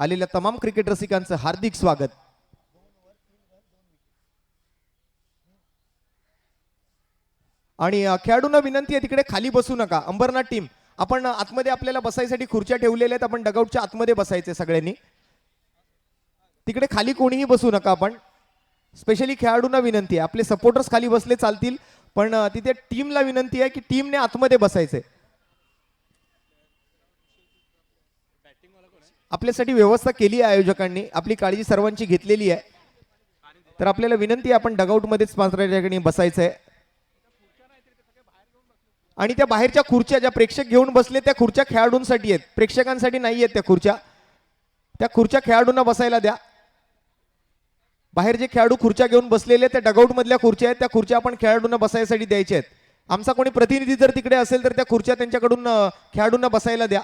आलेल्या तमाम क्रिकेट रसिकांचं हार्दिक स्वागत। आणि खेळाडूंना विनंती आहे तिकडे खाली बसू नका। अंबरनाथ टीम आपण आतमध्ये आपल्याला बसायसाठी खुर्च्या ठेवलेल्या आहेत, आपण डगआउटच्या आतमध्ये बसायचे सगळ्यांनी। तिकडे खाली कोणीही बसू नका आपण। स्पेशली खेळाडूंना विनंती आहे, आपले सपोर्टर्स खाली बसले चालतील पण तिथे टीमला विनंती आहे की टीमने आतमध्ये बसायचे। आपल्यासाठी व्यवस्था केली आहे आयोजकांनी, आपली काळजी सर्वांची घेतलेली आहे, तर आपल्याला विनंती आहे आपण डगआउट मध्येच ठिकाणी बसायचंय। आणि त्या बाहेरच्या खुर्च्या ज्या प्रेक्षक घेऊन बसले त्या खुर्च्या खेळाडूंसाठी आहेत, प्रेक्षकांसाठी नाही आहेत त्या खुर्च्या। त्या खुर्च्या खेळाडूंना बसायला द्या। बाहेर जे खेळाडू खुर्च्या घेऊन बसलेले त्या डगआउट मधल्या खुर्च्या आहेत, त्या खुर्च्या आपण खेळाडूंना बसायसाठी द्यायच्या आहेत। आमचा कोणी प्रतिनिधी जर तिकडे असेल तर त्या खुर्च्या त्यांच्याकडून खेळाडूंना बसायला द्या।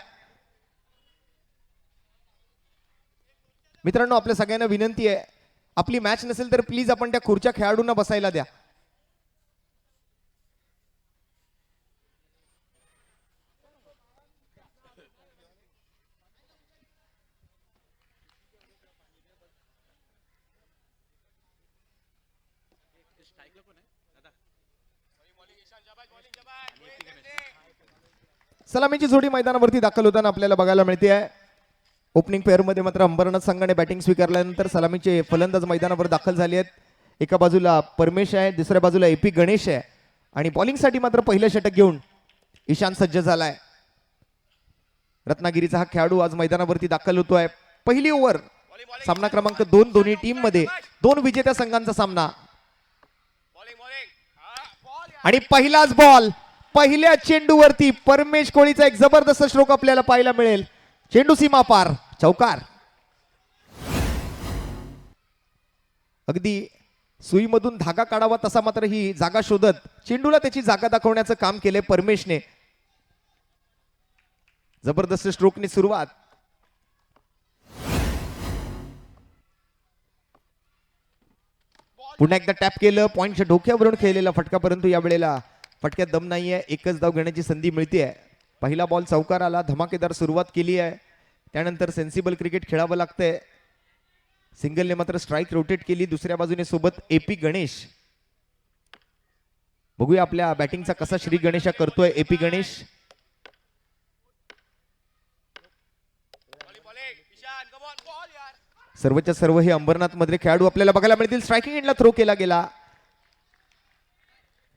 मित्रांनो, आपल्या सगळ्यांना विनंती आहे, आपली मॅच नसेल तर प्लीज आपण त्या खुर्च्या खेळाडूंना बसायला द्या। सलामीची जोडी मैदानावरती दाखल होताना आपल्याला बघायला मिळते आहे। ओपनिंग पेअर मध्ये मात्र अंबरनाथ संघाने बॅटिंग स्वीकारल्यानंतर सलामीचे फलंदाज मैदानावर दाखल झाले आहेत। एका बाजूला परमेश आहे, दुसऱ्या बाजूला एपी गणेश आहे आणि बॉलिंगसाठी मात्र पहिलं षटक घेऊन ईशान सज्ज झालाय। रत्नागिरीचा हा खेळाडू आज मैदानावरती दाखल होतोय। पहिली ओव्हर, सामना क्रमांक 2 दोन्ही टीम मध्ये 2 विजेत्या संघांचा सामना। आणि पहिलाच बॉल, पहिल्या चेंडूवरती परमेश कोळीचा एक जबरदस्त स्ट्रोक आपल्याला पाहायला मिळेल। चेंडू सीमा पार, चौकार। अगदी सुईमधून धागा काढावा तसा मात्र ही जागा शोधत चेंडूला त्याची जागा दाखवण्याचं काम केले परमेशने। जबरदस्त स्ट्रोकने सुरुवात। पुन्हा एकदा टॅप केलं, पॉइंटच्या डोक्यावरून खेळलेला फटका, परंतु या वेळेला फटक्यात दम नाहीये, एकच धाव घेण्याची संधी मिळते। पहिला बॉल चौकार आला, धमाकेदार सुरुवात केली आहे, त्यानंतर सेन्सिबल क्रिकेट खेळावं लागतंय। सिंगलने मात्र स्ट्राइक रोटेट केली, दुसऱ्या बाजूने सोबत एपी गणेश। बघूया आपल्या बॅटिंगचा कसा श्री गणेशा करतोय एपी गणेश। सर्वच्या सर्व हे अंबरनाथ मधले खेळाडू आपल्याला बघायला मिळतील। स्ट्रायकिंग एंडला थ्रो केला गेला,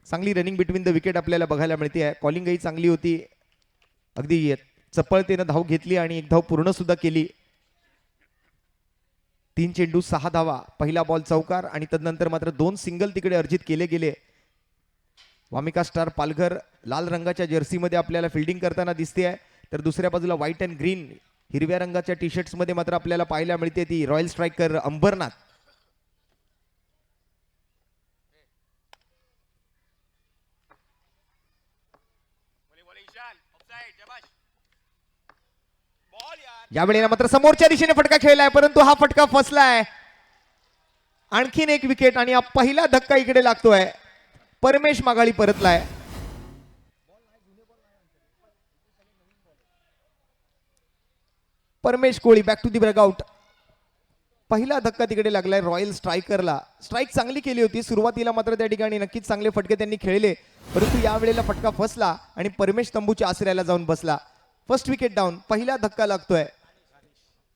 चांगली रनिंग बिटवीन द विकेट आपल्याला बघायला मिळते आहे। कॉलिंगही चांगली होती, अगदी चपळतेने धाव घेतली आणि एक धाव पूर्ण सुद्धा केली। 3 चेंडू 6 धावा, पहिला बॉल चौकार आणि तदनंतर मात्र 2 सिंगल तिकडे अर्जित केले गेले। वामिका स्टार पालघर लाल रंगाच्या जर्सीमध्ये आपल्याला फिल्डिंग करताना दिसते आहे, तर दुसऱ्या बाजूला व्हाईट अँड ग्रीन हिरव्या रंगाच्या टी शर्ट्स मध्ये मात्र आपल्याला पाहायला मिळते ती रॉयल स्ट्रायकर अंबरनाथ। या वेळेला मात्र समोरच्या दिशेने फटका खेळलाय, परंतु हा फटका फसलाय। आणखीन एक विकेट आणि पहिला धक्का इकडे लागतोय, परमेश माघारी परतलाय। परमेश कोळी बॅक टू दी ब्रगआउट। पहिला धक्का तिकडे लागलाय रॉयल स्ट्रायकरला। स्ट्राइक चांगली केली होती सुरुवातीला, मात्र त्या ठिकाणी नक्कीच चांगले फटके त्यांनी खेळले, परंतु या वेळेला फटका फसला आणि परमेश तंबूच्या आसऱ्याला जाऊन बसला। फर्स्ट विकेट डाऊन, पहिला धक्का लागतोय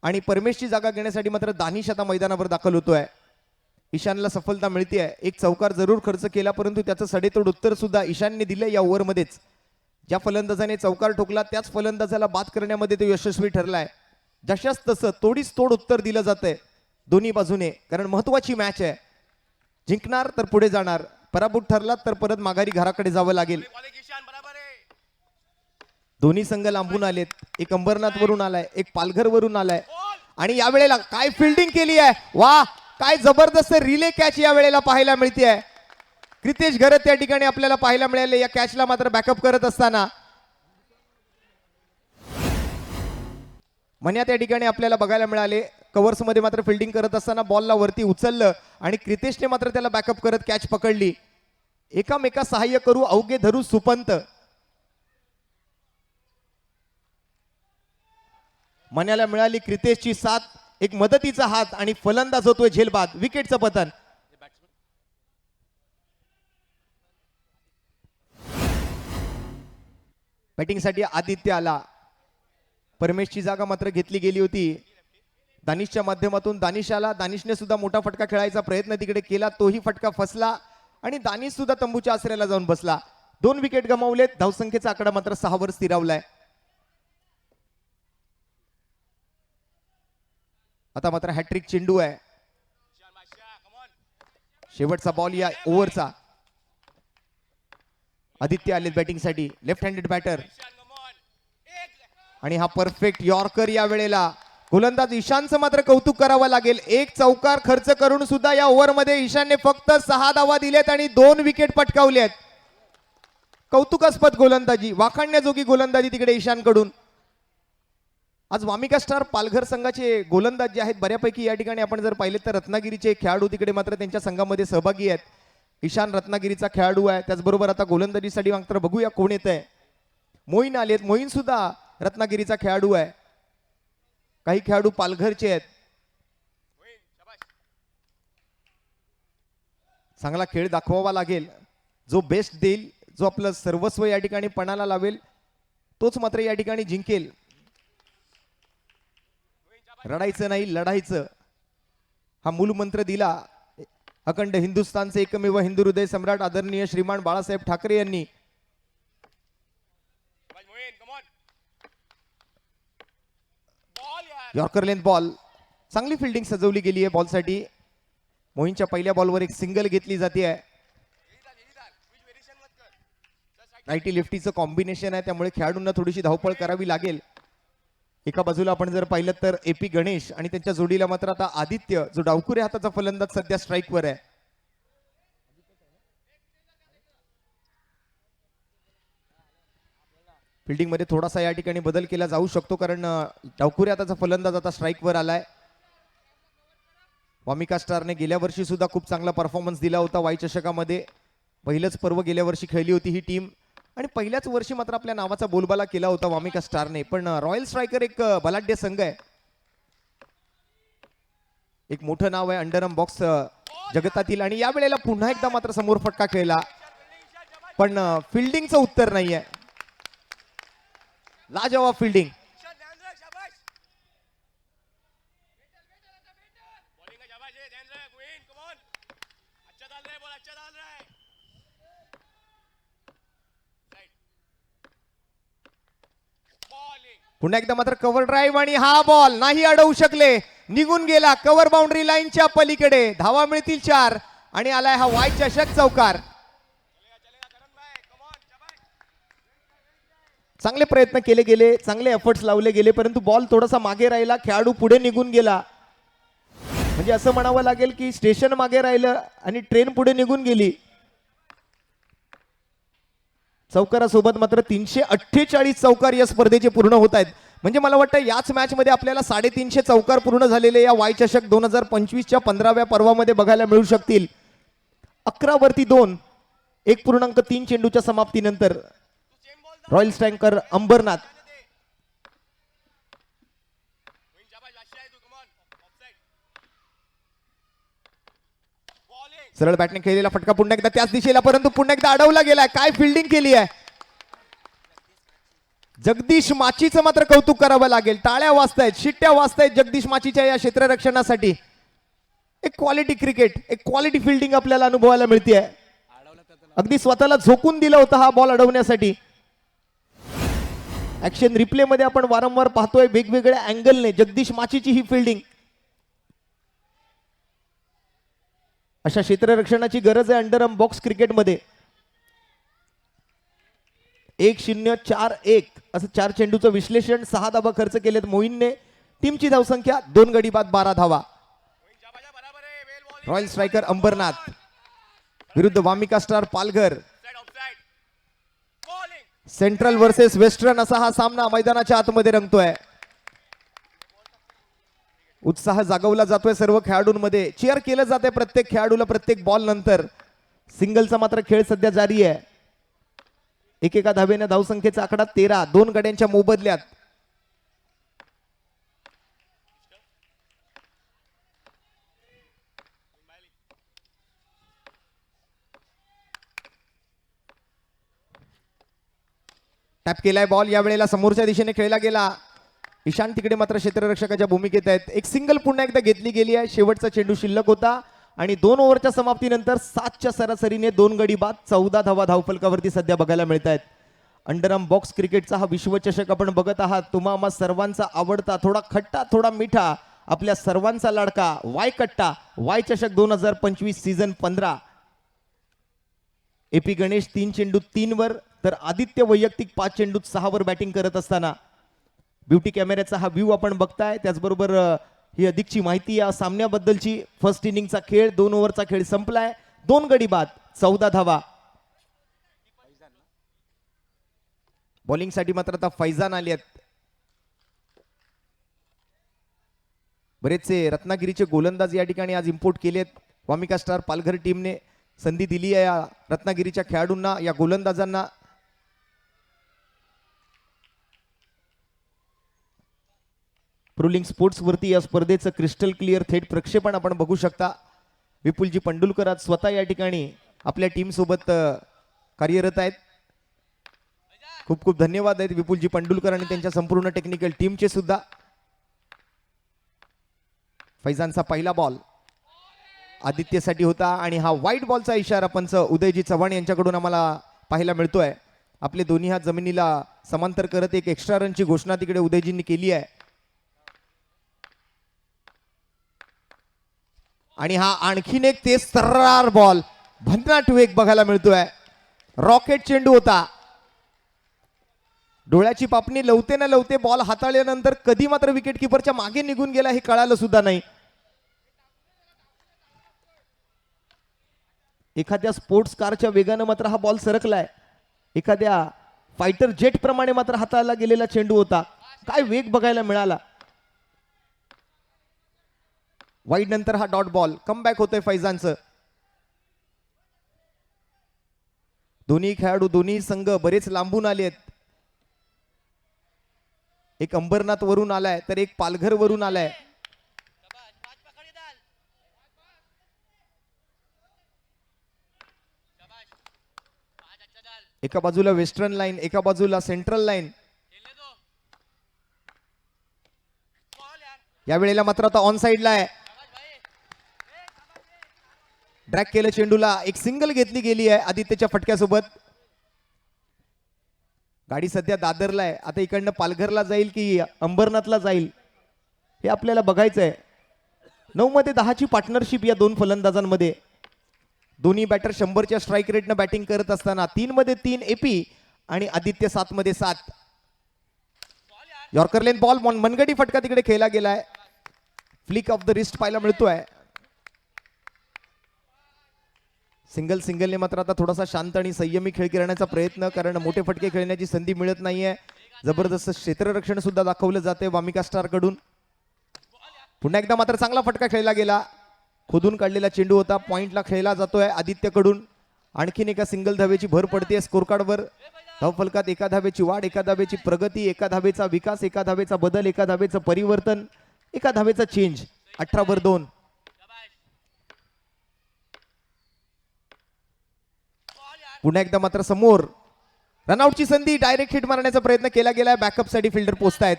आणि परमेशची जागा घेण्यासाठी मात्र दानिश आता मैदानावर दाखल होतोय। ईशानला सफलता मिळते आहे, एक चौकार जरूर खर्च केला, परंतु त्याचं सडेतोड उत्तर सुद्धा ईशानने दिलं या ओव्हरमध्येच। ज्या फलंदाजाने चौकार ठोकला त्याच फलंदाजाला बाद करण्यामध्ये तो यशस्वी ठरलाय। जशाच तसं तोडीस तोड उत्तर दिलं जातंय दोन्ही बाजूने, कारण महत्वाची मॅच आहे। जिंकणार तर पुढे जाणार, पराभूत ठरलात तर परत माघारी घराकडे जावं लागेल। दोन्ही संघ लांबून आलेत, एक अंबरनाथ वरून आलाय, एक पालघर वरून आलाय आणि या वेळेला काय फिल्डिंग केली आहे, वा काय जबरदस्त रिले कॅच या वेळेला पाहायला मिळते आहे। क्रितेश घरत त्या ठिकाणी आपल्याला पाहायला मिळाले या कॅचला मात्र बॅकअप करत असताना। मन्या त्या ठिकाणी आपल्याला बघायला मिळाले, कव्हर्स मध्ये मात्र फिल्डिंग करत असताना बॉलला वरती उचललं आणि क्रितेशने मात्र त्याला बॅकअप करत कॅच पकडली। एकामेका सहाय्य करू अवघे धरू सुपंत। मन्याला मिळाली क्रितेशची साथ, एक मदतीचा हात आणि फलंदाज होतोय झेलबाद. विकेटचं पतन. बॅटिंगसाठी आदित्य आला. परमेशची जागा मात्र घेतली गेली होती दानिशच्या माध्यमातून. दानिश आला. दानिशने सुद्धा मोठा फटका खेळायचा प्रयत्न तिकडे केला, तोही फटका फसला आणि दानिश सुद्धा तंबूच्या आसऱ्याला जाऊन बसला. 2 विकेट गमावलेत. धावसंख्येचा आकडा मात्र 6 वर स्थिरावलाय. आता मात्र हॅट्रिक चेंडू आहे. शेवटचा बॉल या ओव्हरचा. आदित्य आले बॅटिंगसाठी, लेफ्ट हँडेड बॅटर आणि हा परफेक्ट यॉर्कर या वेळेला. गोलंदाज ईशानचं मात्र कौतुक करावं लागेल. 1 चौकार खर्च करून सुद्धा या ओव्हरमध्ये ईशानने फक्त 6 धावा दिलेत आणि 2 विकेट पटकावलेत. कौतुकास्पद गोलंदाजी, वाखाणण्याजोगी गोलंदाजी तिकडे ईशानकडून. आज वामिका स्टार पालघर संघाचे गोलंदाज जे आहेत बऱ्यापैकी या ठिकाणी आपण जर पाहिले तर रत्नागिरीचे खेळाडू तिकडे मात्र त्यांच्या संघामध्ये सहभागी आहेत. ईशान रत्नागिरीचा खेळाडू आहे. त्याचबरोबर आता गोलंदाजीसाठी मात्र बघूया कोण येत आहे. मोईन आलेत. मोईन सुद्धा रत्नागिरीचा खेळाडू आहे. काही खेळाडू पालघरचे आहेत. चांगला खेळ दाखवावा लागेल. जो बेस्ट देईल, जो आपलं सर्वस्व या ठिकाणी पणाला लावेल, तोच मात्र या ठिकाणी जिंकेल. रडायचं नाही, लढायचं हा मूलमंत्र दिला अखंड हिंदुस्थानचे एकमेव हिंदू हृदय सम्राट आदरणीय श्रीमान बाळासाहेब ठाकरे यांनी. Yorker length ball. चांगली फिल्डिंग सजवली गेली आहे बॉलसाठी. मोहीनच्या पहिल्या बॉलवर एक सिंगल घेतली जाते आहे. रायटी लेफ्टीचं कॉम्बिनेशन आहे, त्यामुळे खेळाडूंना थोडीशी धावपळ करावी लागेल. एका बाजूला आपण जर पाहिलं तर एपी गणेश आणि त्यांच्या जोडीला मात्र आता आदित्य, जो डावकुरे हाताचा फलंदाज सध्या स्ट्राईकवर आहे. फिल्डिंग मध्ये थोडासा या ठिकाणी बदल केला जाऊ शकतो, कारण डावकुरे हाताचा फलंदाज आता स्ट्राईकवर आलाय. वामिका स्टारने गेल्या वर्षी सुद्धा खूप चांगला परफॉर्मन्स दिला होता वाई चषकामध्ये. पहिलंच पर्व गेल्या वर्षी खेळली होती ही टीम आणि पहिल्याच वर्षी मात्र आपल्या नावाचा बोलबाला केला होता वामिका स्टारने. पण रॉयल स्ट्रायकर एक बलाढ्य संघ आहे, एक मोठं नाव आहे अंडरम बॉक्स जगतातील. आणि या वेळेला पुन्हा एकदा मात्र समोर फटका खेळला, पण फिल्डिंगचं उत्तर नाहीये. लाजवाब फिल्डिंग. पुन्हा एकदा मात्र कव्हर ड्राईव्ह आणि हा बॉल नाही अडवू शकले, निघून गेला कव्हर बाउंड्री लाईनच्या पलीकडे. धावा मिळतील 4 आणि आलाय हा वाय चषक चौकार. चांगले प्रयत्न केले गेले, चांगले एफर्ट्स लावले गेले, परंतु बॉल थोडासा मागे राहिला. खेळाडू पुढे निघून गेला. म्हणजे असं म्हणावं लागेल की स्टेशन मागे राहिलं आणि ट्रेन पुढे निघून गेली. चौकारासोबत मात्र 348 चौकार या स्पर्धेचे पूर्ण होत आहेत. म्हणजे मला वाटतं याच मॅच मध्ये आपल्याला 350 चौकार पूर्ण झालेले या वाय चषक 2025च्या 15व्या पर्वामध्ये बघायला मिळू शकतील. 11 वरती 2, 1.3 चेंडूच्या समाप्तीनंतर रॉयल स्ट्रायकर अंबरनाथ. सरळ बॅटने खेळलेला फटका पुन्हा एकदा त्याच दिशेला, परंतु पुन्हा एकदा अडवला गेलाय. काय फिल्डिंग केली आहे. जगदीश माचीचं मात्र कौतुक करावं लागेल. टाळ्या वाजतायत, शिट्ट्या वाजतायत जगदीश माचीच्या या क्षेत्ररक्षणासाठी. एक क्वालिटी क्रिकेट, एक क्वालिटी फिल्डिंग आपल्याला अनुभवायला मिळते. अगदी स्वतःला झोकून दिला होता हा बॉल अडवण्यासाठी. ऍक्शन रिप्ले मध्ये आपण वारंवार पाहतोय वेगवेगळ्या अँगलने जगदीश माचीची ही फिल्डिंग. अशा क्षेत्ररक्षणाची गरज आहे अंडरम बॉक्स क्रिकेटमध्ये. 1-0-4-1 असं 4 चेंडूचं विश्लेषण. 6 धावा खर्च केलेत मोईनने. टीमची धावसंख्या 2 गडी बाद 12 धावा. रॉयल स्ट्रायकर अंबरनाथ विरुद्ध Wamiqa star Palghar. Central versus western असा हा सामना मैदानाच्या आतमध्ये रंगतोय. उत्साह जागवला जातोय सर्व खेळाडूंमध्ये. चीअर केलं जाते प्रत्येक खेळाडूला प्रत्येक बॉल नंतर. सिंगलचा मात्र खेळ सध्या जारी आहे. एकेका धावेने धावसंख्येचा आकडा 13, 2 गड्यांच्या मोबदल्यात. टॅप केलाय बॉल, या वेळेला समोरच्या दिशेने खेळला गेला. ईशान तिकडे मात्र क्षेत्ररक्षकाच्या भूमिकेत आहेत. एक सिंगल पुन्हा एकदा घेतली गेली आहे. शेवटचा चेंडू शिल्लक होता आणि 2 ओव्हरच्या समाप्तीनंतर 7च्या सरासरीने 2 गडी बाद, 14 धावा धावफलकावरती सध्या बघायला मिळत आहेत. अंडरआर्म बॉक्स क्रिकेटचा हा विश्वचषक आपण बघत आहात. तुम्हा सर्वांचा आवडता, थोडा खट्टा थोडा मिठा, आपल्या सर्वांचा लाडका वाय कट्टा वाय चषक 2025 सीझन 15. एपी गणेश 3 चेंडूत 3 वर, तर आदित्य वैयक्तिक 5 चेंडूत 6 वर बॅटिंग करत असताना ब्युटी कॅमेऱ्याचा हा व्ह्यू आपण बघताय. त्याचबरोबर ही अधिकची माहिती या सामन्याबद्दलची. फर्स्ट इनिंगचा खेळ, 2 ओव्हरचा खेळ संपलाय. 2 गडी बाद, 14 धावा. बॉलिंगसाठी मात्र आता फैजान आले आहेत. बरेचसे रत्नागिरीचे गोलंदाज या ठिकाणी आज इम्पोर्ट केलेत. वामिका स्टार पालघर टीमने संधी दिली आहे या रत्नागिरीच्या खेळाडूंना, या गोलंदाजांना. प्रोलिंग स्पोर्ट्स वरती या स्पर्धेचं क्रिस्टल क्लिअर थेट प्रक्षेपण आपण बघू शकता. विपुलजी पंडुलकर आज स्वतः या ठिकाणी आपल्या टीम सोबत कार्यरत आहेत. खूप खूप धन्यवाद आहेत विपुलजी पंडुलकर आणि त्यांच्या संपूर्ण टेक्निकल टीमचे सुद्धा. फैजानचा पहिला बॉल आदित्यसाठी होता आणि हा व्हाईट बॉलचा इशारा पंच उदयजी चव्हाण यांच्याकडून आम्हाला पाहायला मिळतोय. आपले दोन्ही हात जमिनीला समांतर करत एक एक्स्ट्रा रनची घोषणा तिकडे उदयजींनी केली आहे. आणि हा आणखीन एक तेज सर्रार बॉल, भन्नाट वेग बघायला मिळतोय. रॉकेट चेंडू होता. डोळ्याची पापणी लवते ना लवते बॉल हाताळल्यानंतर कधी मात्र विकेट किपरच्या मागे निघून गेला हे कळालं सुद्धा नाही. एखाद्या स्पोर्ट्स कारच्या वेगानं मात्र हा बॉल सरकलाय. एखाद्या फायटर जेट प्रमाणे मात्र हाताळला गेलेला चेंडू होता. काय वेग बघायला मिळाला. वाईड नंतर हा डॉट बॉल. कमबॅक होतोय फैजानचं. दोन्ही खेळाडू, दोन्ही संघ बरेच लांबून आले आहेत. एक अंबरनाथ वरून आलाय तर एक पालघर वरून आलाय. एका बाजूला वेस्टर्न लाईन, एका बाजूला सेंट्रल लाईन. या वेळेला मात्र आता ऑन साइडला आहे. ड्रॅग केलं चेंडूला. एक सिंगल घेतली गेली आहे आदित्यच्या फटक्यासोबत. गाडी सध्या दादरला आहे. आता इकडनं पालघरला जाईल की अंबरनाथला जाईल हे आपल्याला बघायचं आहे. 9 मध्ये 10ची पार्टनरशिप या दोन फलंदाजांमध्ये. दोन्ही बॅटर 100च्या स्ट्राईक रेटनं बॅटिंग करत असताना 3 मध्ये 3 एपी आणि आदित्य 7 मध्ये 7. यॉर्कर लेन बॉल, मनगडी फटका तिकडे खेळला गेलाय. फ्लिक ऑफ द रिस्ट पाहायला मिळतोय. सिंगलने मात्र आता थोडासा शांत आणि संयमी खेळ करण्याचा प्रयत्न, कारण मोठे फटके खेळण्याची संधी मिळत नाहीये. जबरदस्त क्षेत्ररक्षण सुद्धा दाखवलं जाते वामिका स्टार कडून. पुन्हा एकदा मात्र चांगला फटका खेळला गेला. खोदून काढलेला चेंडू होता. पॉइंटला खेळला जातोय आदित्यकडून. आणखीन एका सिंगल धावेची भर पडते स्कोर कार्डवर. धावफलकात एका धावेची वाढ, एका धावेची प्रगती, एका धावेचा विकास, एका धावेचा बदल, एका धावेचं परिवर्तन, एका धावेचा चेंज. 18/2. पुन्हा एकदा मात्र समोर रनआउटची संधी. डायरेक्ट हिट मारण्याचा प्रयत्न केला गेलाय. बॅकअप साठी फिल्डर पोहोचतायत.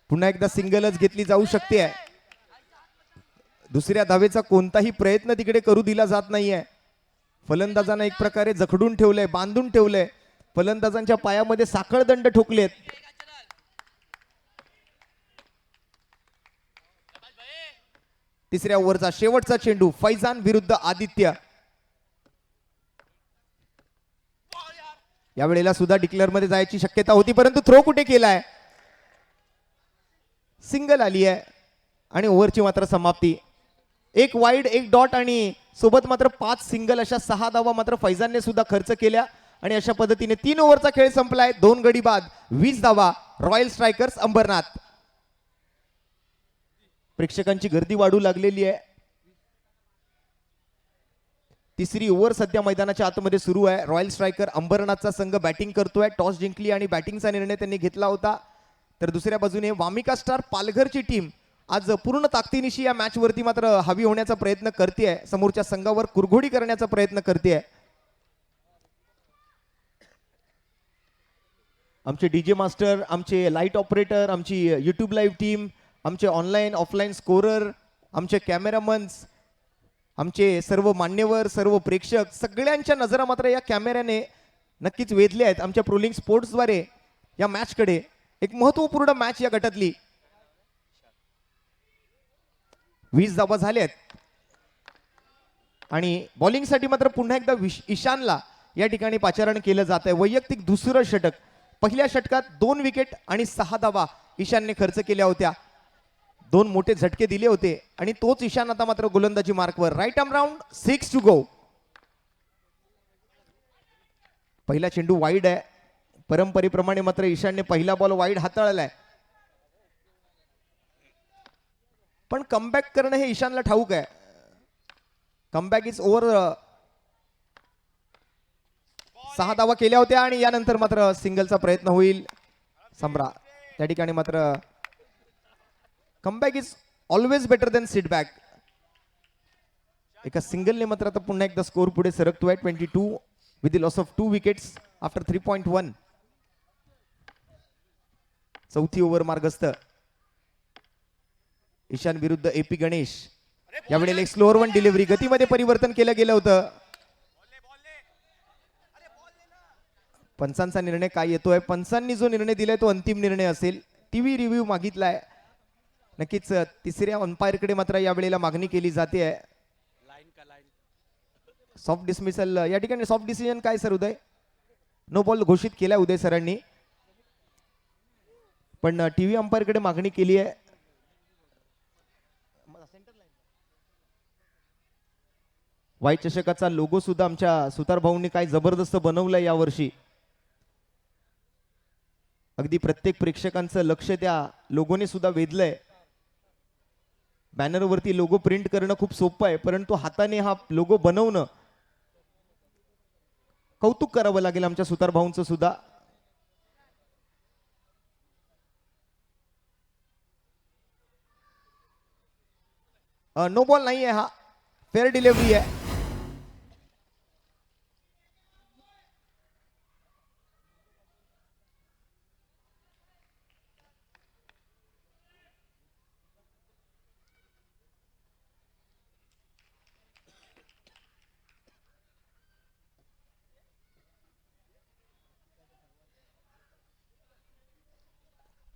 पुन्हा एकदा सिंगलच घेतली जाऊ शकते. दुसऱ्या धावेचा कोणताही प्रयत्न तिकडे करू दिला जात नाहीये. फलंदाजांना एक प्रकारे जखडून ठेवलंय, बांधून ठेवलंय. फलंदाजांच्या पायामध्ये साखळदंड ठोकलेत. तिसऱ्या ओव्हरचा शेवटचा चेंडू. फैजान विरुद्ध आदित्य. या वेळेला सुद्धा डिक्लेअर मध्ये जायची शक्यता होती, परंतु थ्रो कुठे केलाय. सिंगल आली आहे आणि ओव्हरची मात्र समाप्ती. एक वाईड, एक डॉट आणि सोबत मात्र 5 सिंगल, अशा 6 धावा मात्र फैजानने सुद्धा खर्च केल्या. आणि अशा पद्धतीने 3 ओव्हरचा खेळ संपलाय. 2 गडी बाद, 20 धावा. Royal strikers Ambernath. प्रेक्षकांची गर्दी वाढू लागलेली आहे. तिसरी ओव्हर सध्या मैदानाच्या आतमध्ये सुरू आहे. रॉयल स्ट्रायकर अंबरनाथचा संघ बॅटिंग करतोय. टॉस जिंकली आणि बॅटिंगचा निर्णय त्यांनी घेतला होता. तर दुसऱ्या बाजूने वामिका स्टार पालघरची टीम आज पूर्ण ताकदीनिशी या मॅच वरती मात्र हवी होण्याचा प्रयत्न करते. समोरच्या संघावर कुरघोडी करण्याचा प्रयत्न करते. आमचे डीजे मास्टर, आमचे लाईट ऑपरेटर, आमची यूट्यूब लाईव्ह टीम, आमचे ऑनलाईन ऑफलाईन स्कोरर, आमचे कॅमेरामन्स, आमचे सर्व मान्यवर, सर्व प्रेक्षक, सगळ्यांच्या नजरा मात्र या कॅमेऱ्याने नक्कीच वेधल्या आहेत आमच्या प्रोलिंग स्पोर्ट्सद्वारे या मॅचकडे. एक महत्वपूर्ण मॅच या गटातली. 20 धावा झाल्यात आणि बॉलिंगसाठी मात्र पुन्हा एकदा ईशानला या ठिकाणी पाचारण केलं जात आहे. वैयक्तिक दुसरं षटक. पहिल्या षटकात 2 विकेट आणि 6 धावा ईशानने खर्च केल्या होत्या. 2 मोठे झटके दिले होते आणि तोच ईशान आता मात्र गोलंदाजी मार्कवर. Right arm round, 6 to go. पहिला चेंडू वाईड आहे. परंपरेप्रमाणे मात्र ईशानने पहिला बॉल वाईड हाताळलाय, पण कमबॅक करणं हे ईशानला ठाऊक आहे. Comeback is over. 6 धावा केल्या होत्या आणि यानंतर मात्र सिंगलचा प्रयत्न होईल. सम्रा त्या ठिकाणी मात्र comeback is always better than sit back. एका सिंगलने मात्र आता पुन्हा एकदा स्कोर पुढे सरकतोय. 22 with the loss of 2 wickets after 3.1. चौथी ओव्हर मार्गस्थ. ईशान विरुद्ध एपी गणेश. यावेळेला एक स्लोअर वन डिलिव्हरी. गतीमध्ये परिवर्तन केलं गेलं होतं. पंचांचा निर्णय काय येतोय? पंचांनी जो निर्णय दिलाय तो अंतिम निर्णय असेल. टीव्ही रिव्ह्यू मागितलाय. नक्कीच तिसऱ्या अंपायरकडे मात्र यावेळेला मागणी केली जाते. सॉफ्ट डिसमिसल या ठिकाणी. सॉफ्ट डिसिजन काय सर उदय? नो बॉल घोषित केलाय उदय सरांनी, पण टीव्ही अंपायरकडे मागणी केली आहे. वाईट चषकाचा लोगो सुद्धा आमच्या सुतार भाऊंनी काय जबरदस्त बनवलाय यावर्षी. अगदी प्रत्येक प्रेक्षकांचं लक्ष त्या लोगोने सुद्धा वेधलंय. बॅनरवरती लोगो प्रिंट करणं खूप सोपं आहे, परंतु हाताने हा लोगो बनवणं कौतुक करावं लागेल आमच्या सुतार भाऊंचं सुद्धा. नो बॉल नाही आहे. हा फेअर डिलिव्हरी आहे.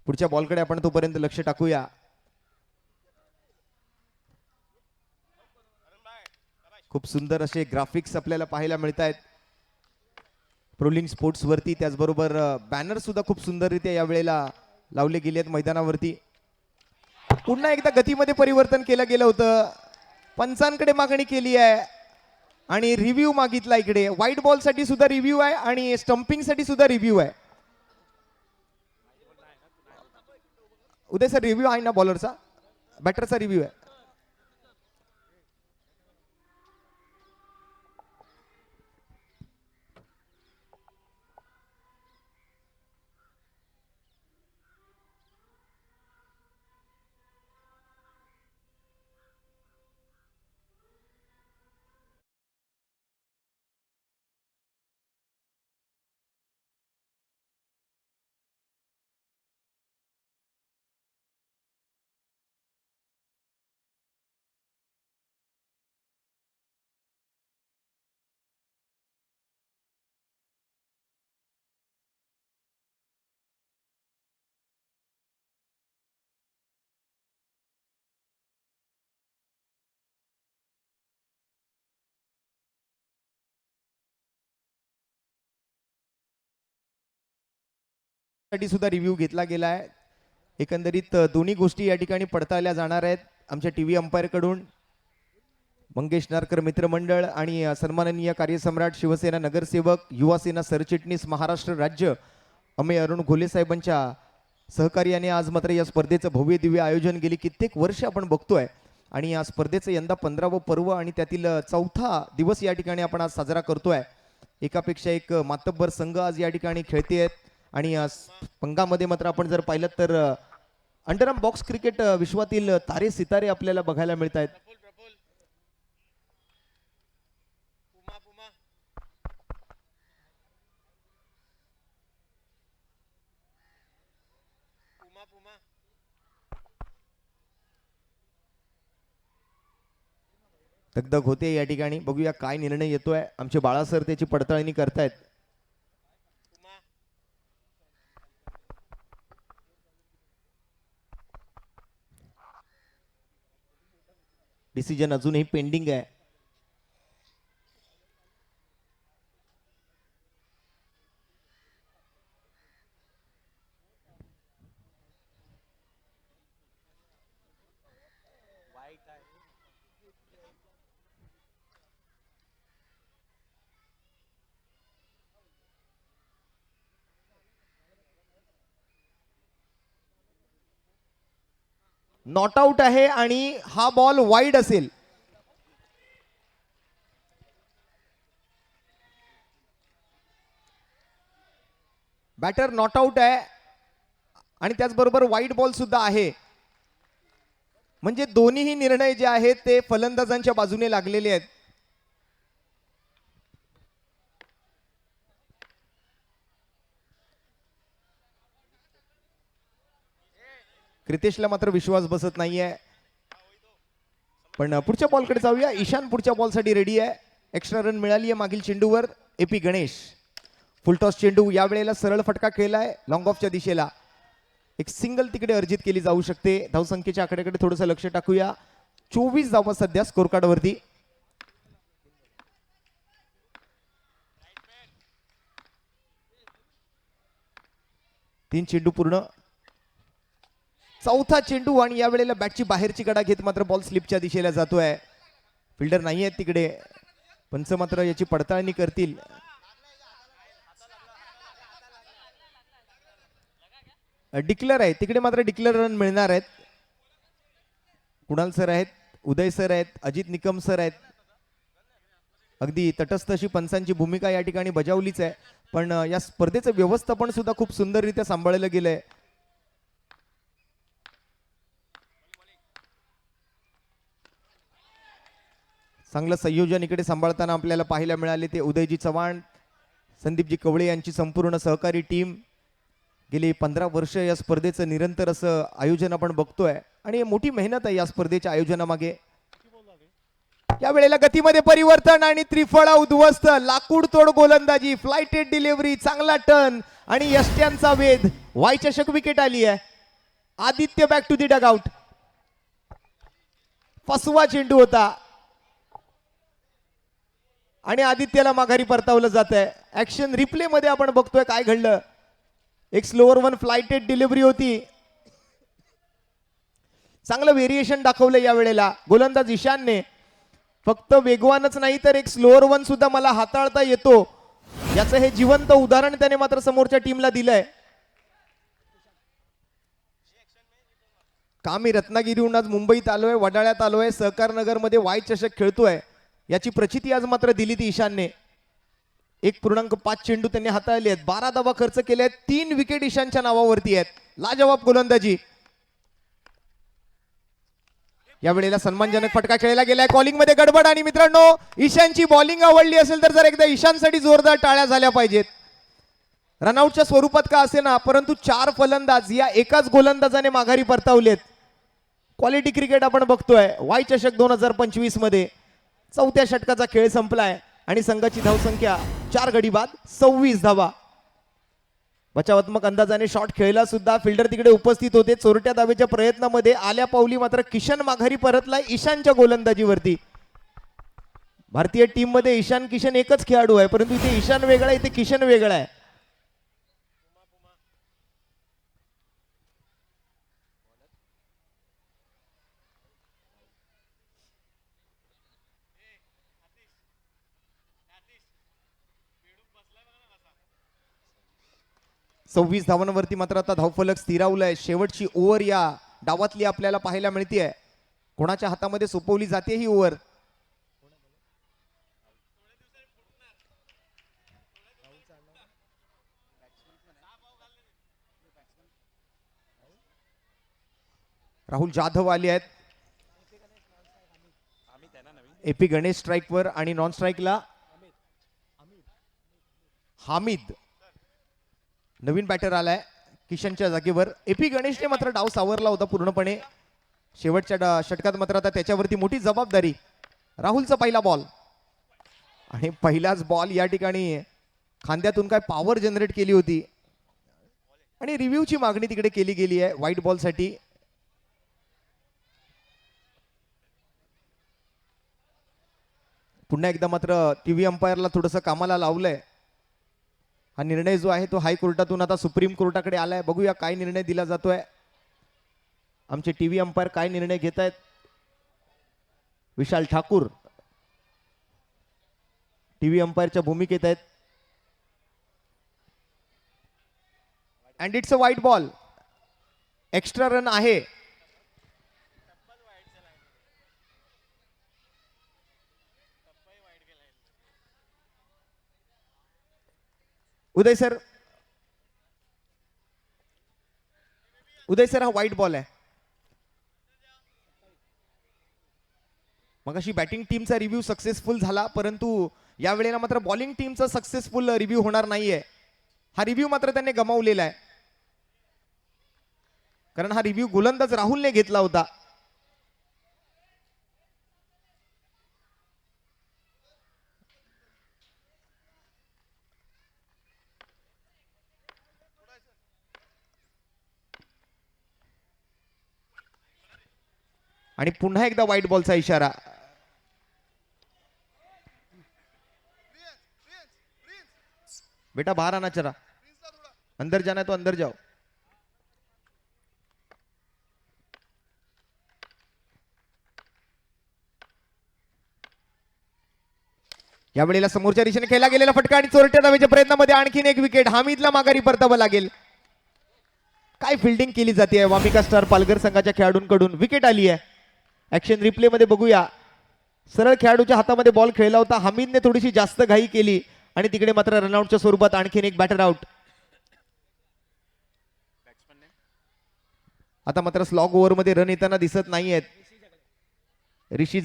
पुढच्या बॉलकडे आपण तोपर्यंत लक्ष टाकूया. खूप सुंदर असे ग्राफिक्स आपल्याला पाहायला मिळत आहेत प्रोलिंग स्पोर्ट्स वरती. त्याचबरोबर बॅनर सुद्धा खूप सुंदररित्या यावेळेला लावले गेले आहेत मैदानावरती. पुन्हा एकदा गतीमध्ये परिवर्तन केलं गेलं होतं. पंचांकडे मागणी केली आहे आणि रिव्ह्यू मागितला इकडे. व्हाईट बॉल साठी सुद्धा रिव्ह्यू आहे आणि स्टंपिंग साठी सुद्धा रिव्ह्यू आहे. उदय सर रिव्ह्यू आहे ना बॉलरचा? बॅटरचा रिव्ह्यू आहे. साठी सुद्धा रिव्ह्यू घेतला गेला आहे. एकंदरीत दोन्ही गोष्टी या ठिकाणी पडताळल्या जाणार आहेत आमच्या टीव्ही अंपायर कडून. मंगेश नारकर मित्रमंडळ आणि सन्माननीय कार्यसम्राट शिवसेना नगरसेवक युवासेना सरचिटणीस महाराष्ट्र राज्य अमेय अरुण घोले साहेबांच्या सहकार्याने आज मात्र या स्पर्धेचं भव्य दिव्य आयोजन गेली कित्येक वर्ष आपण बघतोय आणि या स्पर्धेचं यंदा 15वं पर्व आणि त्यातील चौथा दिवस या ठिकाणी आपण आज साजरा करतोय. एकापेक्षा एक मातब्बर संघ आज या ठिकाणी खेळते आहेत आणि पंगामध्ये मात्र आपण जर पाहिलं तर अंडरआर्म बॉक्स क्रिकेट विश्वातील तारे सितारे आपल्याला बघायला मिळत आहेत. दगदग होते या ठिकाणी. बघूया काय निर्णय येतोय. आमचे बाळा सर त्याची पडताळणी करतायत. डिसिजन अजूनही पेंडिंग आहे. नॉट आउट आहे आणि हा बॉल वाईड असेल. बॅटर नॉट आउट आहे आणि त्याचबरोबर वाईड बॉल सुद्धा आहे. म्हणजे दोन्हीही निर्णय जे आहेत ते फलंदाजांच्या बाजूने लागलेले आहेत. क्रितेशला मात्र विश्वास बसत नाहीये. पण पुढच्या बॉलकडे जाऊया. ईशान पुढच्या बॉलसाठी रेडी आहे. एक्स्ट्रा रन मिळाली आहे मागील चेंडूवर. एपी गणेश फुलटॉस चेंडू या वेळेला सरळ फटका खेळलाय लॉंग ऑफच्या दिशेला. एक सिंगल तिकडे अर्जित केली जाऊ शकते. धावसंख्येच्या आकड्याकडे थोडंसं लक्ष टाकूया. 24 धावा सध्या स्कोर कार्ड वरती. तीन चेंडू पूर्ण. चौथा चेंडू आणि या वेळेला बॅटची बाहेरची कडा घेत मात्र बॉल स्लिपच्या दिशेला जातोय. फिल्डर नाही आहेत तिकडे. पंच मात्र याची पडताळणी करतील. डिक्लेअर आहे तिकडे मात्र डिक्लेअर रन मिळणार आहेत. कुणाल सर आहेत, उदय सर आहेत, अजित निकम सर आहेत. अगदी तटस्थ अशी पंचांची भूमिका या ठिकाणी बजावलीच आहे. पण या स्पर्धेचं व्यवस्थापन सुद्धा खूप सुंदररित्या सांभाळलं गेलंय. चांगलं संयोजन इकडे सांभाळताना आपल्याला पाहायला मिळाले ते उदयजी चव्हाण, संदीपजी कवळे यांची संपूर्ण सहकारी टीम. गेली 15 वर्ष या स्पर्धेचं निरंतर असं आयोजन आपण बघतोय आणि मोठी मेहनत आहे या स्पर्धेच्या आयोजनामागे. या वेळेला गतीमध्ये परिवर्तन आणि त्रिफळा उद्ध्वस्त. लाकूड तोड गोलंदाजी, फ्लाइटेड डिलिव्हरी, चांगला टर्न आणि यष्ट्यांचा वेध. वाय चषक विकेट आली आहे. Aditya back to the dugout. फसवा चेंडू होता आणि आदित्यला माघारी परतावलं जात आहे. ऍक्शन रिप्ले मध्ये आपण बघतोय काय घडलं. एक स्लोअर वन फ्लाइटेड डिलिव्हरी होती. चांगलं व्हेरिएशन दाखवलं या वेळेला गोलंदाज ईशानने. फक्त वेगवानच नाही तर एक स्लोअर वन सुद्धा मला हाताळता येतो याचं हे जिवंत उदाहरण त्याने मात्र समोरच्या टीमला दिलंय. का मी रत्नागिरीहून आज मुंबईत आलोय, वडाळ्यात आलोय, सहकार नगर मध्ये वाय चषक खेळतोय याची प्रचिती आज मात्र दिली ती ईशानने. 1.5 चेंडू त्यांनी हाताळले आहेत. 12 धावा खर्च केले आहेत. 3 विकेट ईशानच्या नावावरती आहेत. लाजवाब गोलंदाजी. या वेळेला सन्मानजनक फटका खेळला गेलाय. कॉलिंग मध्ये गडबड आणि मित्रांनो ईशानची बॉलिंग आवडली असेल तर जर एकदा ईशानसाठी जोरदार टाळ्या झाल्या पाहिजेत. रनआउटच्या स्वरूपात का असे ना परंतु 4 फलंदाज या एकाच गोलंदाजाने माघारी परतावलेत. क्वालिटी क्रिकेट आपण बघतोय. वाय चषक 2025 मध्ये 4थ्या षटकाचा खेळ संपलाय आणि संघाची धावसंख्या 4 गडी बाद 26 धावा. बचावात्मक अंदाजाने शॉट खेळला सुद्धा. फिल्डर तिकडे उपस्थित होते. चोरट्या धावेच्या प्रयत्नामध्ये आल्या पावली मात्र किशन माघारी परतलाय ईशानच्या गोलंदाजीवरती. भारतीय टीम मध्ये ईशान किशन एकच खेळाडू आहे परंतु इथे ईशान वेगळा आहे, इथे किशन वेगळा आहे. सव्वीस धावांवरती मात्र आता धावफलक स्थिरावलाय. शेवटची ओव्हर या डावातली आपल्याला पाहायला मिळते. कोणाच्या हातामध्ये सोपवली जाते ही ओव्हर. राहुल जाधव आले आहेत. एपी गणेश स्ट्राईकवर आणि नॉन स्ट्राईकला हामिद. नवीन बॅटर आलाय किशनच्या जागेवर. एपी गणेशने मात्र डाव सावरला होता पूर्णपणे. शेवटच्या षटकात मात्र आता त्याच्यावरती मोठी जबाबदारी. राहुलचा पहिला बॉल आणि पहिलाच बॉल या ठिकाणी खांद्यातून काय पॉवर जनरेट केली होती आणि रिव्ह्यूची मागणी तिकडे केली गेली आहे व्हाईट बॉल साठी. पुन्हा एकदा मात्र टीव्ही अंपायरला थोडंसं कामाला लावलंय. हा निर्णय जो आहे तो हायकोर्टातून आता सुप्रीम कोर्टाकडे आलाय. बघूया काय निर्णय दिला जातोय. आमचे टीव्ही अंपायर काय निर्णय घेत आहेत. विशाल ठाकूर टीव्ही अंपायरच्या भूमिकेत आहेत. And it's a white ball. Extra run आहे. उदय सर हा व्हाईट बॉल आहे. मग अशी बॅटिंग टीमचा रिव्ह्यू सक्सेसफुल झाला परंतु या वेळेला मात्र बॉलिंग टीमचा सक्सेसफुल रिव्ह्यू होणार नाहीये. हा रिव्ह्यू मात्र त्यांनी गमावलेला आहे कारण हा रिव्ह्यू गोलंदाज राहुलने घेतला होता. आणि पुन्हा एकदा व्हाईट बॉलचा इशारा. बेटा बाहर आना चला. अंदर जाना है तो अंदर जाओ. यावेळेला समोरच्या दिशेने खेळला गेलेला फटका आणि चोरट्या धावेच्या प्रयत्नामध्ये आणखीन एक विकेट. हामिदला माघारी परतावं लागेल. काय फिल्डिंग केली जाते वामिका स्टार पालघर संघाच्या खेळाडूंकडून. विकेट आली आहे. ऍक्शन रिप्ले मध्ये बघूया. सरळ खेळाडूच्या हातामध्ये बॉल खेळला होता. हामिदने थोडीशी जास्त घाई केली आणि तिकडे मात्र रनआउटच्या स्वरूपात आणखीन एक बॅटर आउट. आता मात्र स्लॉग ओव्हर मध्ये रन येताना दिसत नाहीयेत. ऋषी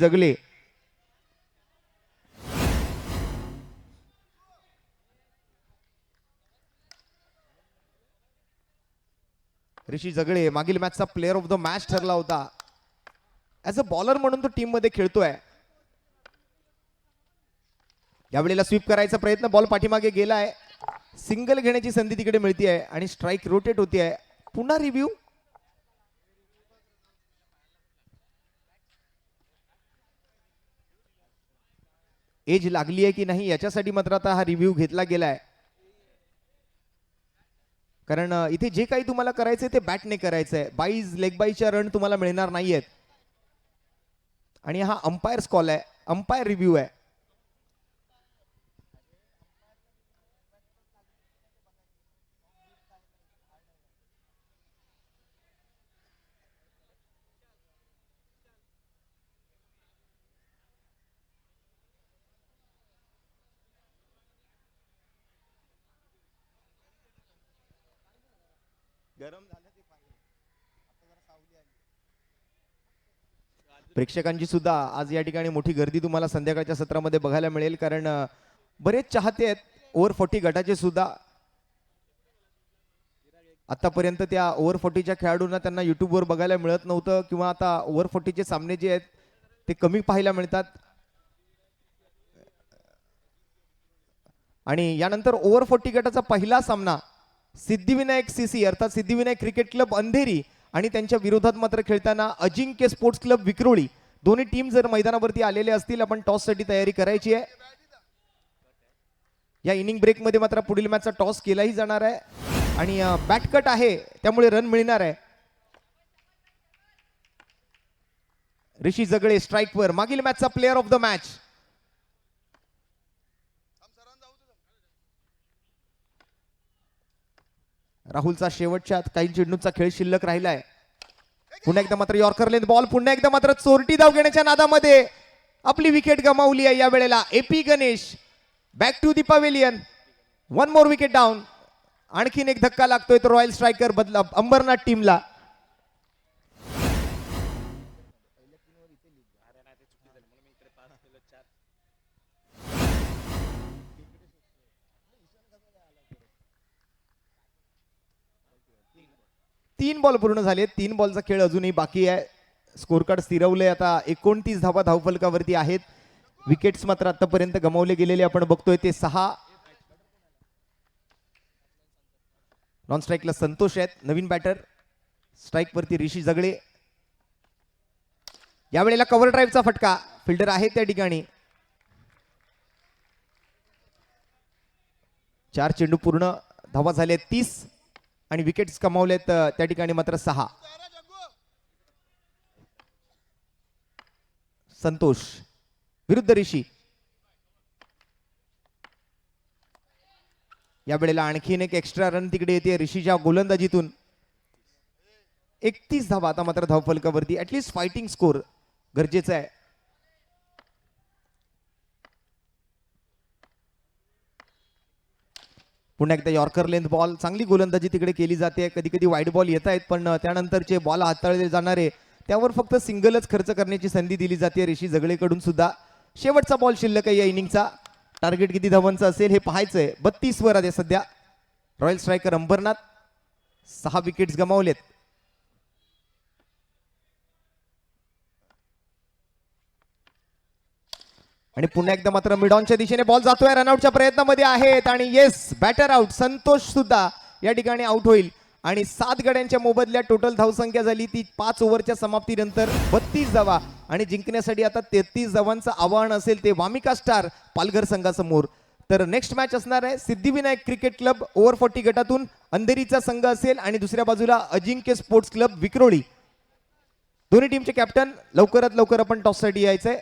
जगले मागील मॅचचा प्लेअर ऑफ द मॅच ठरला होता. ऍज अ बॉलर म्हणून तो टीम मध्ये खेळतोय. यावेळेला स्वीप करायचा प्रयत्न. बॉल पाठीमागे गेलाय. सिंगल घेण्याची संधी तिकडे मिळते आणि स्ट्राईक रोटेट होते. पुन्हा रिव्ह्यू. एज लागली आहे की नाही याच्यासाठी मात्र आता हा रिव्ह्यू घेतला गेलाय. कारण इथे जे काही तुम्हाला करायचंय ते बॅटने करायचंय. बाईज लेग बाईच्या रन तुम्हाला मिळणार नाहीयेत. आणि हा अंपायर कॉल आहे. अंपायर रिव्ह्यू आहे. प्रेक्षकांची सुद्धा आज या ठिकाणी मोठी गर्दी तुम्हाला संध्याकाळच्या सत्रामध्ये बघायला मिळेल कारण बरेच चाहते आहेत ओव्हर 40 गटाचे सुद्धा. आतापर्यंत त्या ओव्हर 40च्या खेळाडूंना त्यांना युट्यूबवर बघायला मिळत नव्हतं किंवा आता ओव्हर 40चे सामने जे आहेत ते कमी पाहायला मिळतात. आणि यानंतर ओव्हर 40 गटाचा पहिला सामना सिद्धिविनायक सीसी अर्थात सिद्धिविनायक क्रिकेट क्लब अंधेरी आणि त्यांच्या विरोधात मात्र खेळताना अजिंक्य स्पोर्ट्स क्लब विक्रोळी. दोन्ही टीम जर मैदानावरती आलेले असतील आपण टॉस साठी तयारी करायची आहे. या इनिंग ब्रेक मध्ये मात्र पुढील मॅचचा टॉस केलाही जाणार आहे आणि बॅट कट आहे त्यामुळे रन मिळणार आहे. ऋषी जगळे स्ट्राईकवर. मागील मॅचचा प्लेअर ऑफ द मॅच. राहुलचा शेवटच्या काही चेंडूचा खेळ शिल्लक राहिलाय. पुन्हा एकदा मात्र यॉर्कर लेंथ बॉल. पुन्हा एकदा मात्र चोरटी धाव घेण्याच्या नादामध्ये आपली विकेट गमावली आहे. या वेळेला AP Ganesh back to the pavilion. One more wicket down. आणखीन एक धक्का लागतोय तो रॉयल स्ट्रायकर बदला अंबरनाथ टीमला. तीन बॉल पूर्ण झाले. 3 बॉलचा खेळ अजूनही बाकी आहे. स्कोर कार्ड स्थिरवले. आता 29 धावा धावफलकावरती आहेत. विकेट्स मात्र आतापर्यंत गमावले गेलेले आपण बघतोय ते 6. नॉन स्ट्राईकला संतोष आहेत, नवीन बॅटर. स्ट्राईक वरती ऋषी जगळे. यावेळेला कव्हर ड्राईव्हचा फटका, फिल्डर आहे त्या ठिकाणी. 4 चेंडू पूर्ण, धावा झाले 30 आणि विकेट्स कमावलेत त्या ठिकाणी मात्र 6. संतोष विरुद्ध ऋषी. या वेळेला आणखीन एक एक्स्ट्रा रन तिकडे येते ऋषीच्या गोलंदाजीतून. 31 धावा आता मात्र धावफलकावरती. ऍटलीस्ट फायटिंग स्कोर गरजेचं आहे. पुन्हा एकदा यॉर्कर लेंथ बॉल, चांगली गोलंदाजी तिकडे केली जाते. कधी कधी वाईट बॉल येत आहेत, पण त्यानंतरचे बॉल हाताळले जाणारे त्यावर फक्त सिंगलच खर्च करण्याची संधी दिली जाते ऋषी जगळेकडून सुद्धा. शेवटचा बॉल शिल्लक आहे या इनिंगचा. टार्गेट किती धावांचं असेल हे पाहायचंय. 32 वर आहे सध्या रॉयल स्ट्रायकर अंबरनाथ. 6 विकेट्स गमावलेत. आणि पुन्हा एकदा मात्र मिडॉनच्या दिशेने बॉल जातोय, रनआउटच्या प्रयत्नामध्ये आहेत आणि येस बॅटर आउट. संतोष सुद्धा या ठिकाणी आउट होईल आणि 7 गड्यांच्या मोबदल्यात टोटल धावसंख्या झाली ती 5 ओव्हरच्या समाप्तीनंतर 32 धावा. आणि जिंकण्यासाठी आता 33 धावांचं आव्हान असेल ते वामिका स्टार पालघर संघासमोर. तर नेक्स्ट मॅच असणार आहे सिद्धिविनायक क्रिकेट क्लब ओव्हर 40 गटातून अंधेरीचा संघ असेल आणि दुसऱ्या बाजूला अजिंक्य स्पोर्ट्स क्लब विक्रोळी. दोन्ही टीमचे कॅप्टन लवकरात लवकर आपण टॉससाठी यायचंय.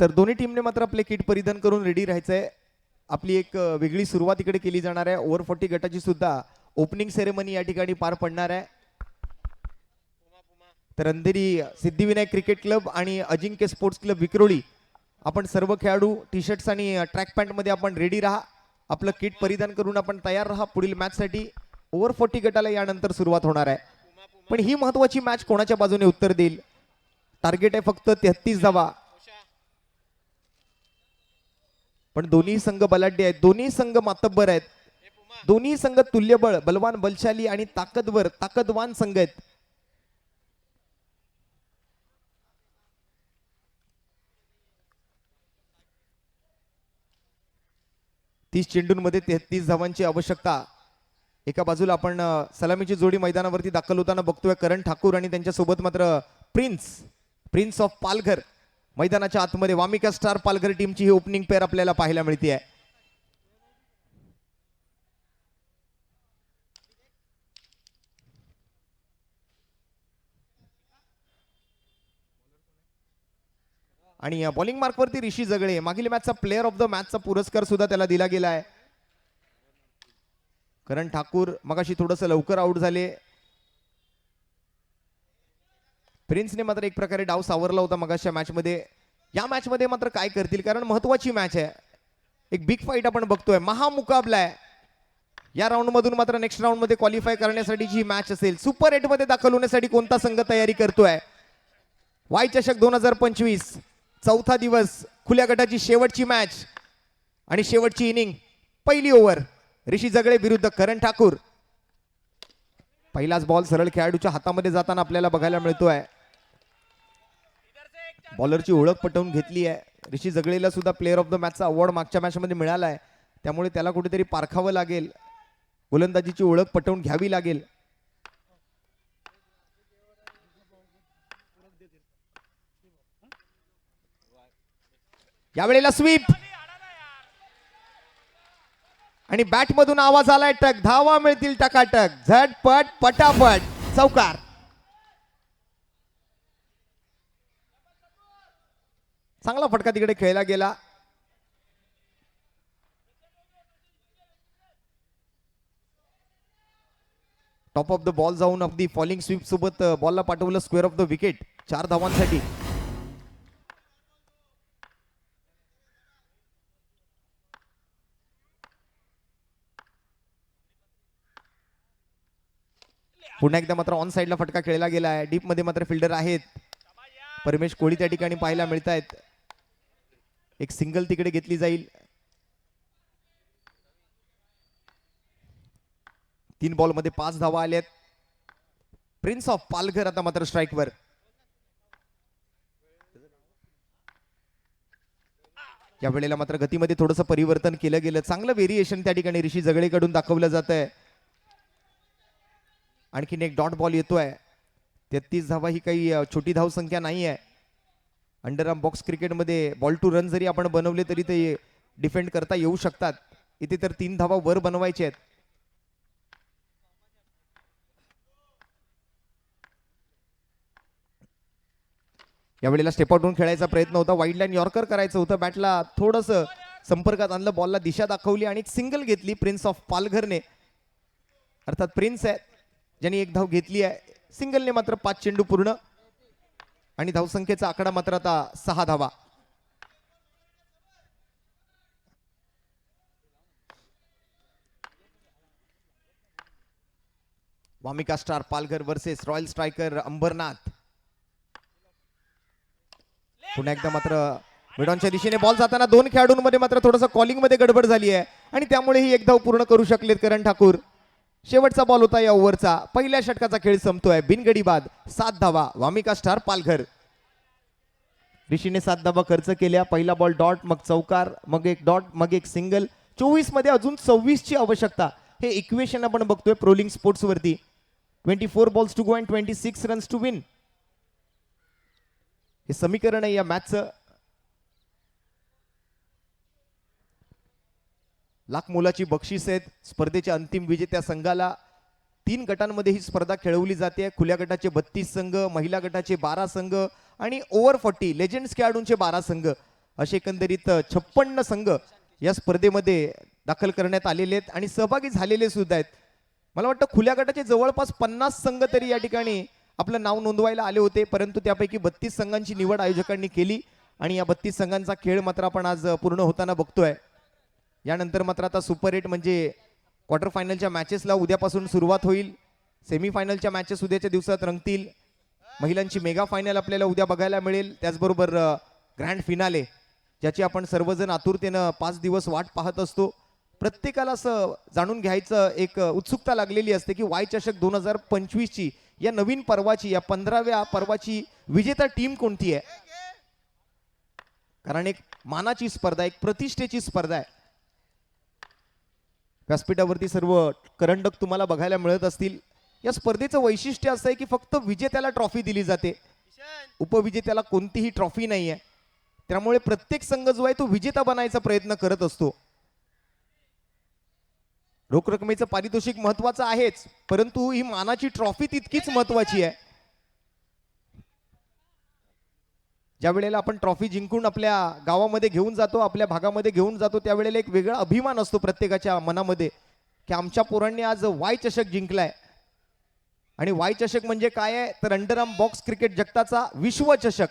तर दोन्ही टीमने मात्र आपले किट परिधान करून रेडी राहायचंय. आपली एक वेगळी सुरुवात इकडे केली जाणार आहे. ओव्हर 40 गटाची सुद्धा ओपनिंग सेरेमनी या ठिकाणी पार पडणार आहे. तर अंधेरी सिद्धिविनायक क्रिकेट क्लब आणि अजिंक्य स्पोर्ट्स क्लब विक्रोळी आपण सर्व खेळाडू टी शर्ट्स आणि ट्रॅक पॅन्ट मध्ये आपण रेडी राहा. आपलं किट परिधान करून आपण तयार राहा पुढील मॅच साठी. ओव्हर 40 गटाला यानंतर सुरुवात होणार आहे. पण ही महत्वाची मॅच कोणाच्या बाजूने उत्तर देईल. टार्गेट आहे फक्त 33 धावा. पण दोन्ही संघ बलाढ्य आहेत, दोन्ही संघ मातब्बर आहेत, दोन्ही संघ तुल्यबळ बलवान बलशाली आणि ताकदवान संघ आहेत. तीस चेंडूंमध्ये 33 धावांची आवश्यकता. एका बाजूला आपण सलामीची जोडी मैदानावरती दाखल होताना बघतोय करण ठाकूर आणि त्यांच्यासोबत मात्र प्रिन्स ऑफ पालघर. मैदानाच्या आतमध्ये वामिका स्टार पालघर टीमची ही ओपनिंग पेअर आपल्याला पाहायला मिळते आहे. आणि बॉलिंग मार्क वरती ऋषी जगळे. मागील मॅचचा प्लेअर ऑफ द मॅचचा पुरस्कार सुद्धा त्याला दिला गेला आहे. करण ठाकूर मगाशी थोडस लवकर आउट झाले. प्रिन्सने मात्र एक प्रकारे डाव सावरला होता मगाशच्या मॅच मध्ये. या मॅच मध्ये मात्र काय करतील, कारण महत्वाची मॅच आहे. एक बिग फाईट आपण बघतोय, महामुकाबला आहे. या राऊंड मधून मात्र नेक्स्ट राऊंड मध्ये क्वालिफाय करण्यासाठी जी मॅच असेल, सुपर 8 मध्ये दाखल होण्यासाठी कोणता संघ तयारी करतोय. वाय चषक 2025 चौथा दिवस, खुल्या गटाची शेवटची मॅच आणि शेवटची इनिंग. पहिली ओव्हर ऋषी जगळे विरुद्ध करण ठाकूर. पहिलाच बॉल सरळ खेळाडूच्या हातामध्ये जाताना आपल्याला बघायला मिळतोय. बॉलरची ओळख पटवून घेतली आहे. ऋषी जगळेला सुद्धा प्लेअर ऑफ द मॅचचा अवॉर्ड मागच्या मॅच मध्ये मिळाला आहे. त्यामुळे त्याला कुठेतरी पारखावं लागेल, गोलंदाजीची ओळख पटवून घ्यावी लागेल. यावेळेला स्वीप आणि बॅट मधून आवाज आलाय टक. धावा मिळतील टकाटक, झटपट पटापट, चौकार. चांगला फटका तिकडे खेळला गेला. टॉप ऑफ द बॉल जाऊन अगदी फॉलिंग स्वीप सोबत बॉलला पाठवलं स्क्वेअर ऑफ द विकेट 4 धावांसाठी. पुन्हा एकदा मात्र ऑन साइडला फटका खेळला गेला आहे. डीप मध्ये मात्र फिल्डर आहेत. परमेश कोळी त्या ठिकाणी पाहायला मिळत आहेत. एक सिंगल तिकडे घेतली जाईल. 3 बॉल मध्ये 5 धावा आल्यात. प्रिन्स ऑफ पालघर आता मात्र स्ट्राईकवर. या वेळेला मात्र गतीमध्ये थोडंसं परिवर्तन केलं गेलं. चांगलं व्हेरिएशन त्या ठिकाणी ऋषी जगळेकडून दाखवलं जात आहे. आणखीन एक डॉट बॉल येतोय. 33 धावा ही काही छोटी धाव संख्या नाही आहे. अंडरआर्म बॉक्स क्रिकेटमध्ये बॉल टू रन जरी आपण बनवले तरी ते डिफेंड करता येऊ शकतात. इथे तर 3 धावा वर बनवायचे आहेत. यावेळेला स्टेप आउट होऊन खेळायचा प्रयत्न होता. वाईड लाईन यॉर्कर करायचं होतं. बॅटला थोडंसं संपर्कात आणलं. बॉलला दिशा दाखवली आणि एक सिंगल घेतली प्रिन्स ऑफ पालघरने. अर्थात प्रिन्स आहे ज्यांनी एक धाव घेतली आहे. सिंगलने मात्र 5 चेंडू पूर्ण आणि धावसंख्येचा आकडा मात्र आता 6 धावा. Vamika star Palghar versus royal striker Ambernath. पुन्हा एकदा मात्र मिडॉनच्या दिशेने बॉल जाताना 2 खेळाडूंमध्ये मात्र थोडंसं कॉलिंग मध्ये गडबड झाली आहे आणि त्यामुळे ही एक धाव पूर्ण करू शकलेत करण ठाकूर. शेवटचा बॉल होता या ओव्हरचा. पहिल्या षटकाचा खेळ संपतोय. बिनगडी बाद 7 धावा वामिका स्टार पालघर. ऋषीने 7 धावा खर्च केल्या. पहिला बॉल डॉट, मग चौकार, मग एक डॉट, मग एक सिंगल. 24 मध्ये अजून 26 ची आवश्यकता. हे इक्वेशन आपण बघतोय प्रोलिंग स्पोर्ट्स वरती. 24 balls to go and 26 runs to win. हे समीकरण आहे या मॅचचं. लाख मोलाची बक्षीस आहेत स्पर्धेच्या अंतिम विजेत्या संघाला. 3 गटांमध्ये ही स्पर्धा खेळवली जाते. खुल्या गटाचे 32 संघ, महिला गटाचे 12 संघ आणि ओव्हर 40 लेजेंड्स खेळाडूंचे 12 संघ असे एकंदरीत 56 संघ या स्पर्धेमध्ये दाखल करण्यात आलेले आहेत आणि सहभागी झालेले सुद्धा आहेत. मला वाटतं खुल्या गटाचे जवळपास 50 संघ तरी या ठिकाणी आपलं नाव नोंदवायला आले होते, परंतु त्यापैकी 32 संघांची निवड आयोजकांनी केली आणि या 32 संघांचा खेळ मात्र आपण आज पूर्ण होताना बघतोय. यानंतर मात्र आता सुपर 8 म्हणजे क्वार्टर फायनलच्या मॅचेसला उद्यापासून सुरुवात होईल. सेमीफायनलच्या मॅचेस उद्याच्या दिवसात रंगतील. महिलांची मेगा फायनल आपल्याला उद्या बघायला मिळेल. त्याचबरोबर ग्रँड फिनाले ज्याची आपण सर्वजण आतुरतेनं 5 दिवस वाट पाहत असतो. प्रत्येकाला असं जाणून घ्यायचं एक उत्सुकता लागलेली असते की वाय चषक 2025 ची या नवीन पर्वाची, या 15व्या पर्वाची विजेता टीम कोणती आहे. कारण एक मानाची स्पर्धा, एक प्रतिष्ठेची स्पर्धा आहे. व्यासपीठावरती सर्व करंडक तुम्हाला बघायला मिळत असतील. या स्पर्धेचं वैशिष्ट्य असं आहे की फक्त विजेत्याला ट्रॉफी दिली जाते. उपविजेत्याला कोणतीही ट्रॉफी नाही आहे. त्यामुळे प्रत्येक संघ जो आहे तो विजेता बनायचा प्रयत्न करत असतो. रोख रकमेचं पारितोषिक महत्वाचं आहेच, परंतु ही मानाची ट्रॉफी तितकीच महत्वाची आहे. ज्या वेळेला आपण ट्रॉफी जिंकून आपल्या गावामध्ये घेऊन जातो, आपल्या भागामध्ये घेऊन जातो, त्यावेळेला एक वेगळा अभिमान असतो प्रत्येकाच्या मनामध्ये की आमच्या पोरांनी आज वाय चषक जिंकलाय. आणि वाय चषक म्हणजे काय आहे तर अंडरआर्म बॉक्स क्रिकेट जगताचा विश्व चषक.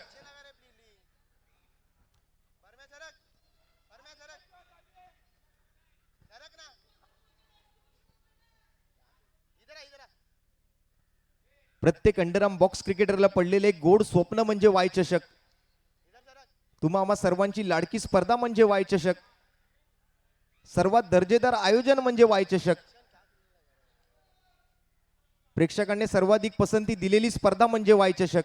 प्रत्येक अंडरआर्म बॉक्स क्रिकेटरला पडलेले एक गोड स्वप्न म्हणजे वाय चषक. तुम्हा आम्हा सर्वांची लाडकी स्पर्धा म्हणजे वाय चषक. सर्वात दर्जेदार आयोजन म्हणजे वाय चषक. प्रेक्षकांनी सर्वाधिक पसंती दिलेली स्पर्धा म्हणजे वाय चषक.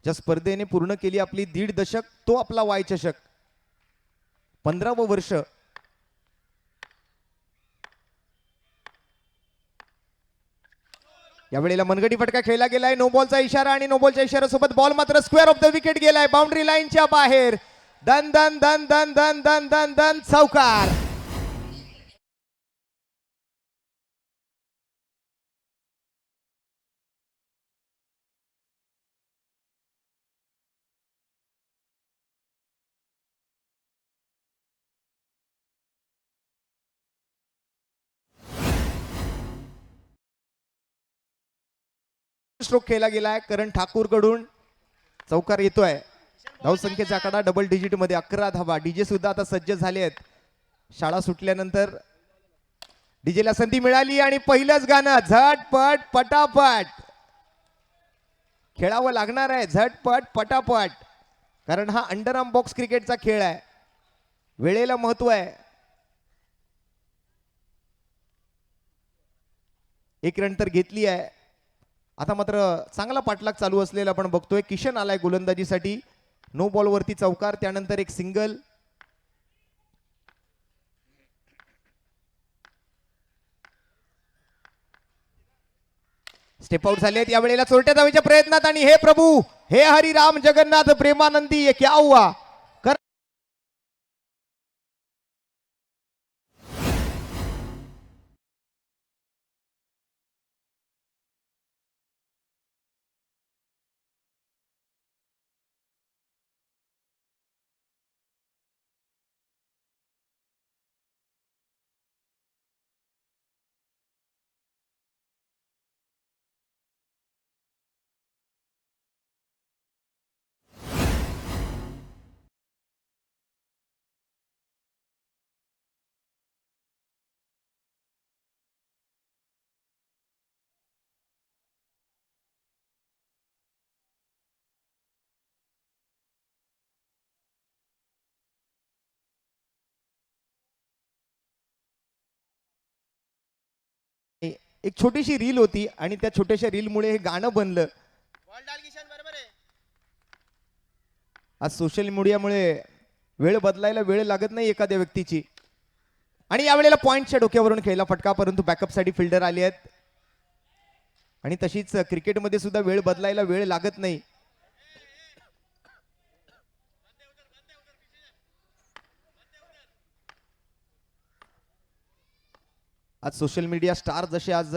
ज्या स्पर्धेने पूर्ण केली आपली 1.5 दशक, तो आपला वाय चषक. 15वं वर्ष. यावेळेला मनगटी फटका खेळला गेलाय. नो बॉलचा इशारा आणि नो बॉलच्या इशाऱ्यासोबत बॉल मात्र स्क्वेअर ऑफ द विकेट गेलाय. बाउंड्री लाईनच्या बाहेर. दन दन दन दन दन दन दन दन चौकार. स्ट्रोक खेळला गेलाय करण ठाकूर कडून. चौकार येतोय. धावसंख्येचा आकडा डबल डिजिट मध्ये 11 धावा. डीजे सुद्धा आता सज्ज झाले आहेत. शाळा सुटल्यानंतर डीजेला संधी मिळाली आणि पहिलंच गाणं झटपट पटापट खेळावं लागणार आहे. झटपट पटापट, कारण हा अंडर आर्म बॉक्स क्रिकेटचा खेळ आहे. वेळेला महत्व आहे. एक रन तर घेतली आहे. आता मात्र चांगला पाठलाग चालू असलेला आपण बघतोय. किशन आलाय गोलंदाजीसाठी. नो बॉल वरती चौकार, त्यानंतर एक सिंगल. स्टेप आउट झालेत या वेळेला चोरट्या धावेच्या प्रयत्नात. आणि हे प्रभू, हे हरिराम जगन्नाथ प्रेमानंदी, ये क्या हुआ. एक छोटीशी रील होती आणि त्या छोट्याशा रील मुळे हे गाणं बनलं. आज सोशल मीडियामुळे वेळ बदलायला वेळ लागत नाही एखाद्या व्यक्तीची. आणि यावेळेला पॉइंटच्या डोक्यावरून खेळला फटका, परंतु बॅकअप साठी फिल्डर आले आहेत. आणि तशीच क्रिकेटमध्ये सुद्धा वेळ बदलायला वेळ लागत नाही. आज सोशल मीडिया स्टार जसे आज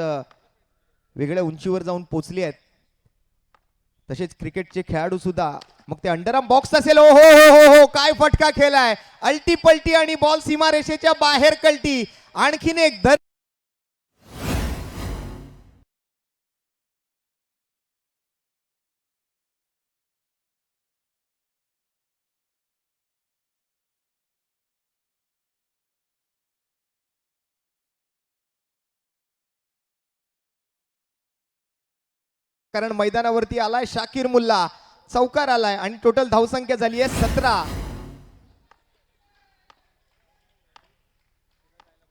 वेगळ्या उंचीवर जाऊन पोचले आहेत, तसेच क्रिकेटचे खेळाडू सुद्धा. मग ते अंडरआर्म बॉक्स असेल. हो हो हो हो हो, काय फटका खेळलाय. अल्टी पलटी आणि बॉल सीमारेषेच्या बाहेर कलटी. आणखीन एक धर. कारण मैदानावरती आलाय शाकीर मुल्ला. चौकार आलाय आणि टोटल धावसंख्या झाली आहे 17.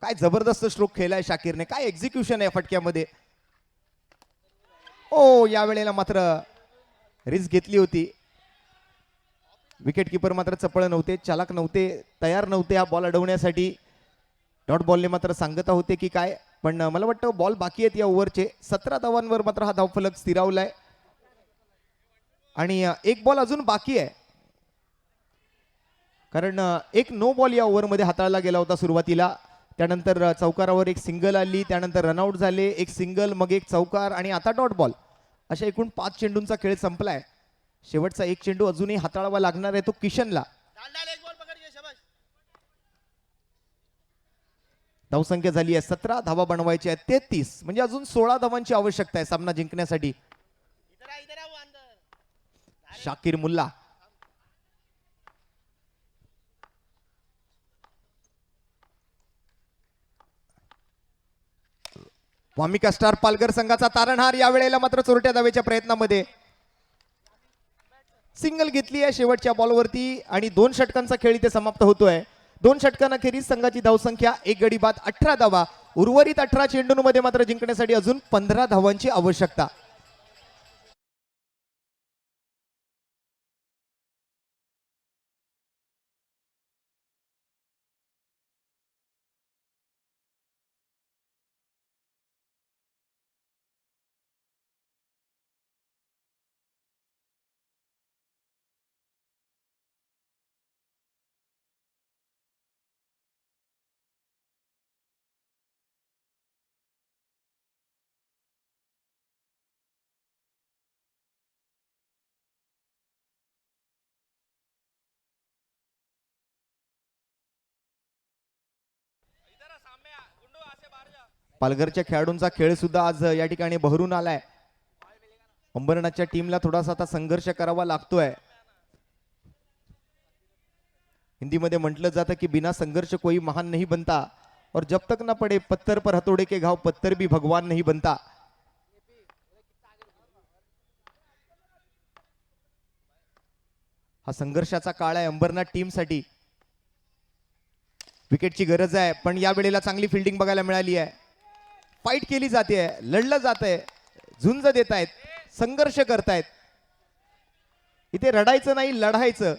काय जबरदस्त स्ट्रोक खेळलाय शाकीरने. काय एक्झिक्युशन आहे फटक्यामध्ये. ओ, या वेळेला मात्र रिस्क घेतली होती. विकेट किपर मात्र चपळ नव्हते, चालाक नव्हते, तयार नव्हते हा बॉल अडवण्यासाठी. डॉट बॉलने मात्र सांगता होते की काय, पण मला वाटतं बॉल बाकी आहेत या ओव्हरचे. 17 धावांवर मात्र हा धावफलक स्थिरावलाय आणि एक बॉल अजून बाकी आहे. कारण एक नो बॉल या ओव्हरमध्ये हाताळला गेला होता सुरुवातीला. त्यानंतर चौकारावर एक सिंगल आली, त्यानंतर रनआउट झाले, एक सिंगल, मग एक चौकार आणि आता डॉट बॉल. अशा एकूण 5 चेंडूंचा खेळ संपलाय. शेवटचा एक चेंडू अजूनही हाताळावा लागणार आहे, तो किशनला. धावसंख्या झाली आहे 17. धावा बनवायची आहे 33. म्हणजे अजून 16 धावांची आवश्यकता आहे सामना जिंकण्यासाठी. शाकीर मुल्ला. वामिका स्टार पालघर संघाचा तारणहार या वेळेला मात्र चोरट्या धावेच्या प्रयत्नामध्ये सिंगल घेतली आहे शेवटच्या बॉलवरती आणि 2 षटकांचा खेळ इथे समाप्त होतोय. 2 षटकांखेरीज संघाची धावसंख्या 1 गडी बाद 18 धावा. उर्वरित 18 चेंडूंमध्ये मात्र जिंकण्यासाठी अजून 15 धावांची आवश्यकता. पालघरच्या खेळाडूंचा खेळ सुद्धा आज या ठिकाणी बहरून आलाय. अंबरनाथच्या टीमला थोडासा आता संघर्ष करावा लागतोय. हिंदीमध्ये म्हटलं जातं की बिना संघर्ष कोई महान नहीं बनता और जब तक ना पडे पत्थर पर हथौड़े के घाव पत्थर भी भगवान नहीं बनता. हा संघर्षाचा काळ आहे अंबरनाथ टीमसाठी. विकेटची गरज आहे पण या वेळेला चांगली फिल्डिंग बघायला मिळाली आहे. फाईट केली जाते, लढलं जात आहे, झुंज देत आहेत, संघर्ष करतायत. इथे रडायचं नाही, लढायचं.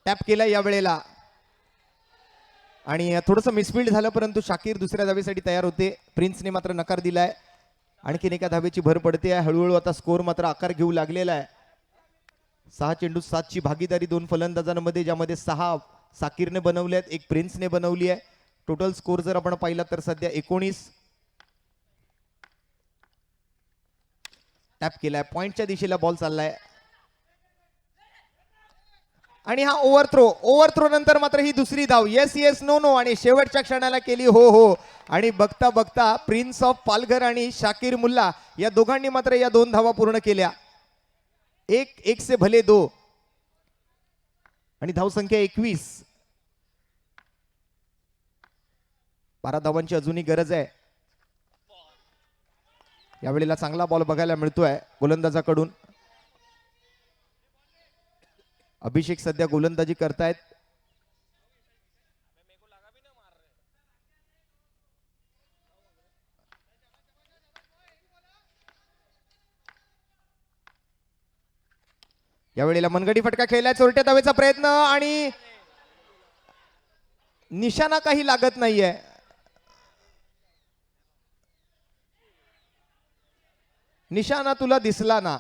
टॅप केला या वेळेला आणि थोडंसं मिसफिल्ड झालं परंतु शाकीर दुसऱ्या धावेसाठी तयार होते. प्रिन्सने मात्र नकार दिलाय. आणखीन एका धावेची भर पडते आहे. हळूहळू आता स्कोर मात्र आकार घेऊ लागलेला आहे. 6 चेंडू 7 ची भागीदारी दोन फलंदाजांमध्ये, ज्यामध्ये 6 साकीरने बनवले आहेत, 1 प्रिन्सने बनवली आहे. टोटल स्कोर जर आपण पाहिला तर सध्या 19. टॅप केलाय, पॉइंटच्या दिशेला बॉल चाललाय आणि हा ओव्हर थ्रो नंतर मात्र ही दुसरी धाव. येस येस नो नो आणि शेवटच्या क्षणाला केली हो हो. आणि बघता बघता प्रिन्स ऑफ पालघर आणि शाकीर मुल्ला या दोघांनी मात्र या 2 धावा पूर्ण केल्या. एक से भले 2 आणि धावसंख्या 21. 12 धावांची अजूनही गरज आहे. यावेळेला चांगला बॉल बघायला मिळतोय गोलंदाजाकडून. अभिषेक सध्या गोलंदाजी करतायत. यावेळेला मनगडी फटका खेळलाय, चोरट्या धावेचा प्रयत्न आणि निशाणा काही लागत नाहीये. निशाणा तुला दिसला ना.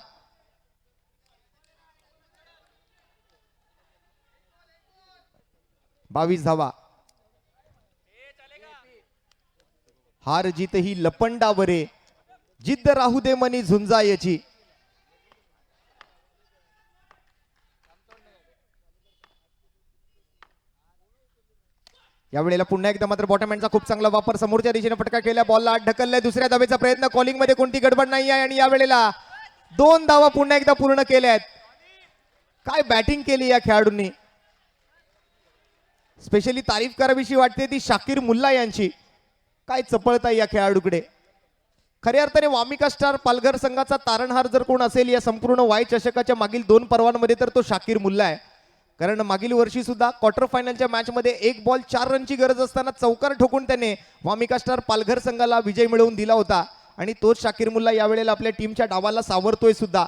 बावीस धावा. हार जीत ही लपंडावरे, जिद्द राहू दे मनी झुंजायची. यावेळेला पुन्हा एकदा मात्र बॉटमहँडचा खूप चांगला वापर. समोरच्या दिशेने फटका केला, बॉलला आत ढकललाय. दुसऱ्या धावेचा प्रयत्न, कॉलिंग मध्ये कोणती गडबड नाही आहे आणि यावेळेला 2 धावा पुन्हा एकदा पूर्ण केल्या आहेत. काय बॅटिंग केली या खेळाडूंनी. स्पेशली तारीफ करावीशी वाटते ती शाकीर मुल्ला यांची. काय चपळता या खेळाडूकडे. खऱ्या अर्थाने वामिका स्टार पालघर संघाचा तारणहार जर कोण असेल या संपूर्ण वाय चषकाच्या मागील 2 पर्वांमध्ये तर तो शाकीर मुल्ला आहे. कारण मागील वर्षी सुद्धा क्वार्टर फायनलच्या मॅच मध्ये 1 बॉल 4 रनची गरज असताना चौकार ठोकून त्याने वामिका स्टार पालघर संघाला विजय मिळवून दिला होता. आणि तोच शाकीर मुल्ला यावेळेला आपल्या टीमच्या डावाला सावरतोय सुद्धा,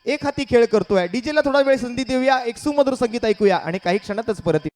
एक हाती खेळ करतोय. डीजेला थोडा वेळ संधी देऊया, एक सुमधुर संगीत ऐकूया आणि काही क्षणातच परत.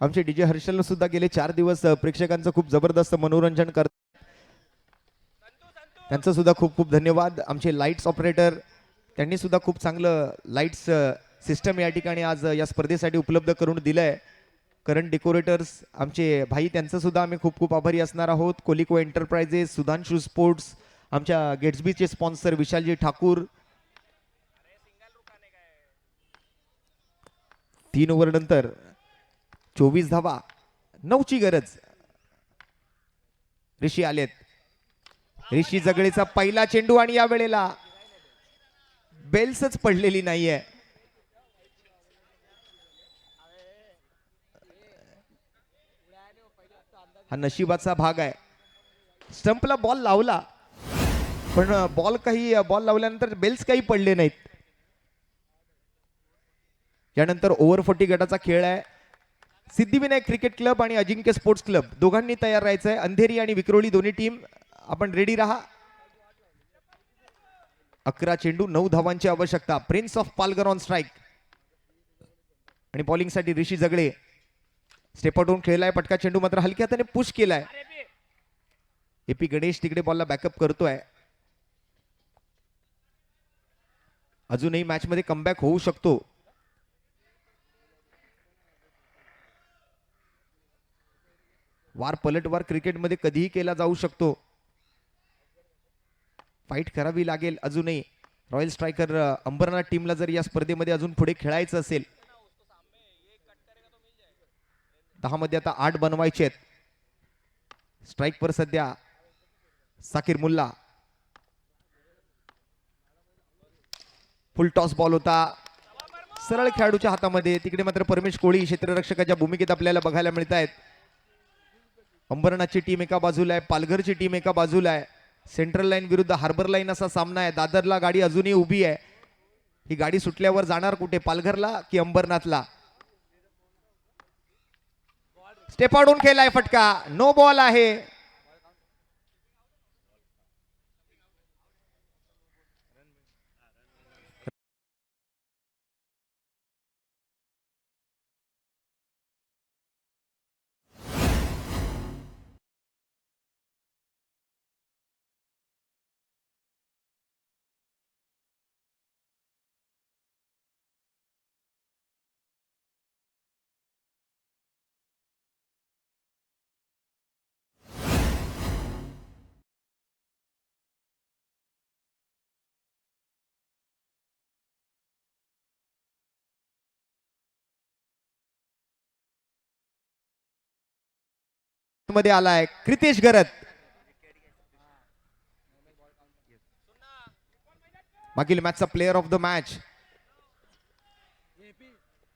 आमचे डीजे हर्षल सुद्धा गेले 4 दिवस प्रेक्षकांचं खूप जबरदस्त मनोरंजन करतात. त्यांचं सुद्धा खूप खूप धन्यवाद. आमचे लाईट्स ऑपरेटर त्यांनी सुद्धा खूप चांगलं लाईट्स सिस्टम या ठिकाणी आज या स्पर्धेसाठी उपलब्ध करून दिलंय. करंट डेकोरेटर्स आमचे भाई, त्यांचं सुद्धा आम्ही खूप खूप आभारी असणार आहोत. कोलिको एंटरप्राइजेस, सुधांशू स्पोर्ट्स, आमच्या गेट्सबीचे स्पॉन्सर विशालजी ठाकूर. 3 ओव्हर नंतर 24 धावा, 9 ची गरज. ऋषी आलेत. ऋषी जगळेचा पहिला चेंडू आणि या वेळेला बेल्सच पडलेली नाहीये. हा नशिबाचा भाग आहे. स्टंपला बॉल लावला पण बॉल लावल्यानंतर बेल्स काही पडले नाहीत. यानंतर ओव्हर 40 गटाचा खेळ आहे. सिद्धिविनायक क्रिकेट क्लब आणि अजिंक्य स्पोर्ट्स क्लब दोघांनी तयार राहायचं आहे. अंधेरी आणि विक्रोळी दोन्ही टीम आपण रेडी राहा. 11 चेंडू 9 धावांची आवश्यकता. Prince of Palghar on strike आणि बॉलिंगसाठी ऋषी जगळे स्टेप आउट होऊन खेळलाय. पटका चेंडू मात्र हलक्या हाताने पुश केलाय. एपी गणेश तिकडे बॉलला बॅकअप करतोय. अजूनही मॅच मध्ये कमबॅक होऊ शकतो. वार पलटवार क्रिकेटमध्ये कधीही केला जाऊ शकतो. फाईट करावी लागेल. अजूनही रॉयल स्ट्रायकर अंबरनाथ टीमला जर या स्पर्धेमध्ये अजून पुढे खेळायचं असेल 10 मध्ये आता 8 बनवायचे आहेत. स्ट्राईकवर सध्या साकीर मुल्ला. फुल टॉस बॉल होता सरळ खेळाडूच्या हातामध्ये. तिकडे मात्र परमेश कोळी क्षेत्ररक्षकाच्या भूमिकेत आपल्याला बघायला मिळत आहेत. अंबरनाथची टीम एका बाजूला आहे, पालघरची टीम एका बाजूला आहे. सेंट्रल लाईन विरुद्ध हार्बर लाईन असा सामना आहे. दादरला गाडी अजूनही उभी आहे. ही गाडी सुटल्यावर जाणार कुठे, पालघरला की अंबरनाथला? स्टेप आउट होऊन खेळलाय फटका. नो बॉल आहे. मध्ये आलाय क्रितेश गरत. मागील मॅचचा प्लेअर ऑफ द मॅच.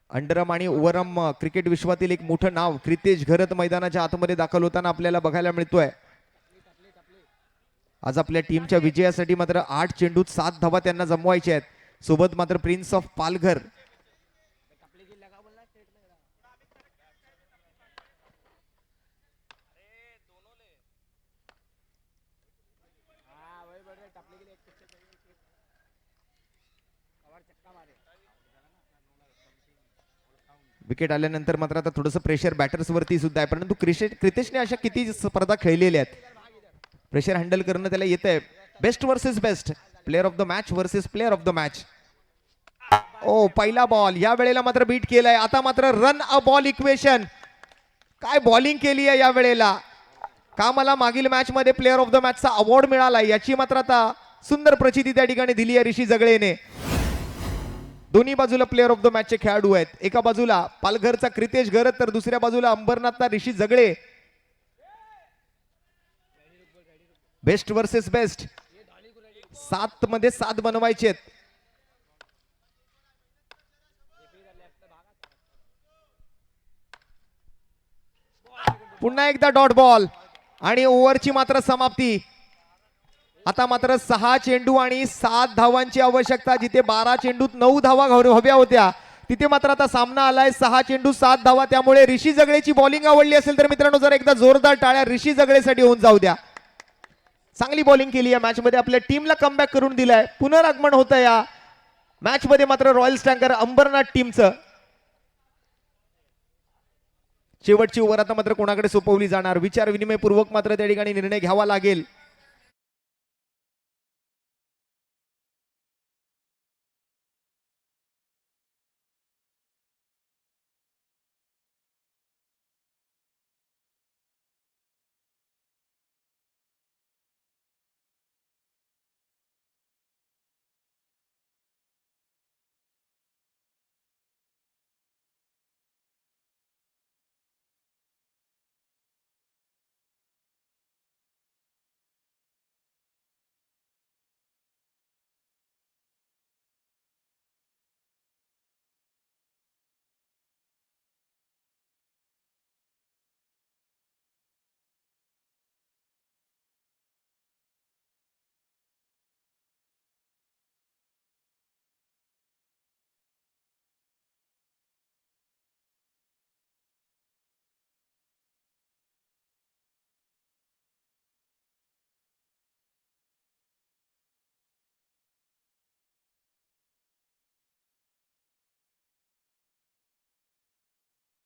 अंडरम आणि ओव्हरम क्रिकेट विश्वातील एक मोठं नाव क्रितेश गरत मैदानाच्या आतमध्ये दाखल होताना आपल्याला बघायला मिळतोय. आज आपल्या टीमच्या विजयासाठी मात्र 8 चेंडूत 7 धावा त्यांना जमवायच्या आहेत. सोबत मात्र प्रिन्स ऑफ पालघर. विकेट आल्यानंतर मात्र आता थोडंसं प्रेशर बॅटर्स वरती सुद्धा आहे. परंतु क्रितेशने अशा किती स्पर्धा खेळलेल्या आहेत, प्रेशर हँडल करणं त्याला येत आहे. Best versus best, player of the match versus player of the match. ओ पहिला बॉल या वेळेला मात्र बीट केलाय. आता मात्र रन अ बॉल इक्वेशन. काय बॉलिंग केली आहे या वेळेला. का मला मागील मॅच मध्ये प्लेअर ऑफ द मॅचचा अवॉर्ड मिळाला याची मात्र आता सुंदर प्रचिती त्या ठिकाणी दिली आहे ऋषी जगळेने. दोन्ही बाजूला प्लेअर ऑफ द मॅचचे खेळाडू आहेत. एका बाजूला पालघरचा क्रितेश गरत तर दुसऱ्या बाजूला अंबरनाथचा Rishi Jagale. Best versus best. 7 मध्ये 7 बनवायचे आहेत. पुन्हा एकदा डॉट बॉल आणि ओव्हरची मात्र समाप्ती. आता मात्र 6 चेंडू आणि 7 धावांची आवश्यकता. जिथे 12 चेंडूत 9 धावा हव्या होत्या तिथे मात्र आता सामना आलाय 6 चेंडू 7 धावा. त्यामुळे ऋषी जगळेची बॉलिंग आवडली असेल तर मित्रांनो जर एकदा जोरदार टाळ्या ऋषी जगळेसाठी होऊन जाऊ द्या. चांगली बॉलिंग केली या मॅच मध्ये, आपल्या टीमला कमबॅक करून दिलाय. पुनरागमन होतं या मॅच मध्ये मात्र रॉयल स्ट्रायकर अंबरनाथ टीमचं. शेवटची ओव्हर आता मात्र कोणाकडे सोपवली जाणार, विचार विनिमयपूर्वक मात्र त्या ठिकाणी निर्णय घ्यावा लागेल.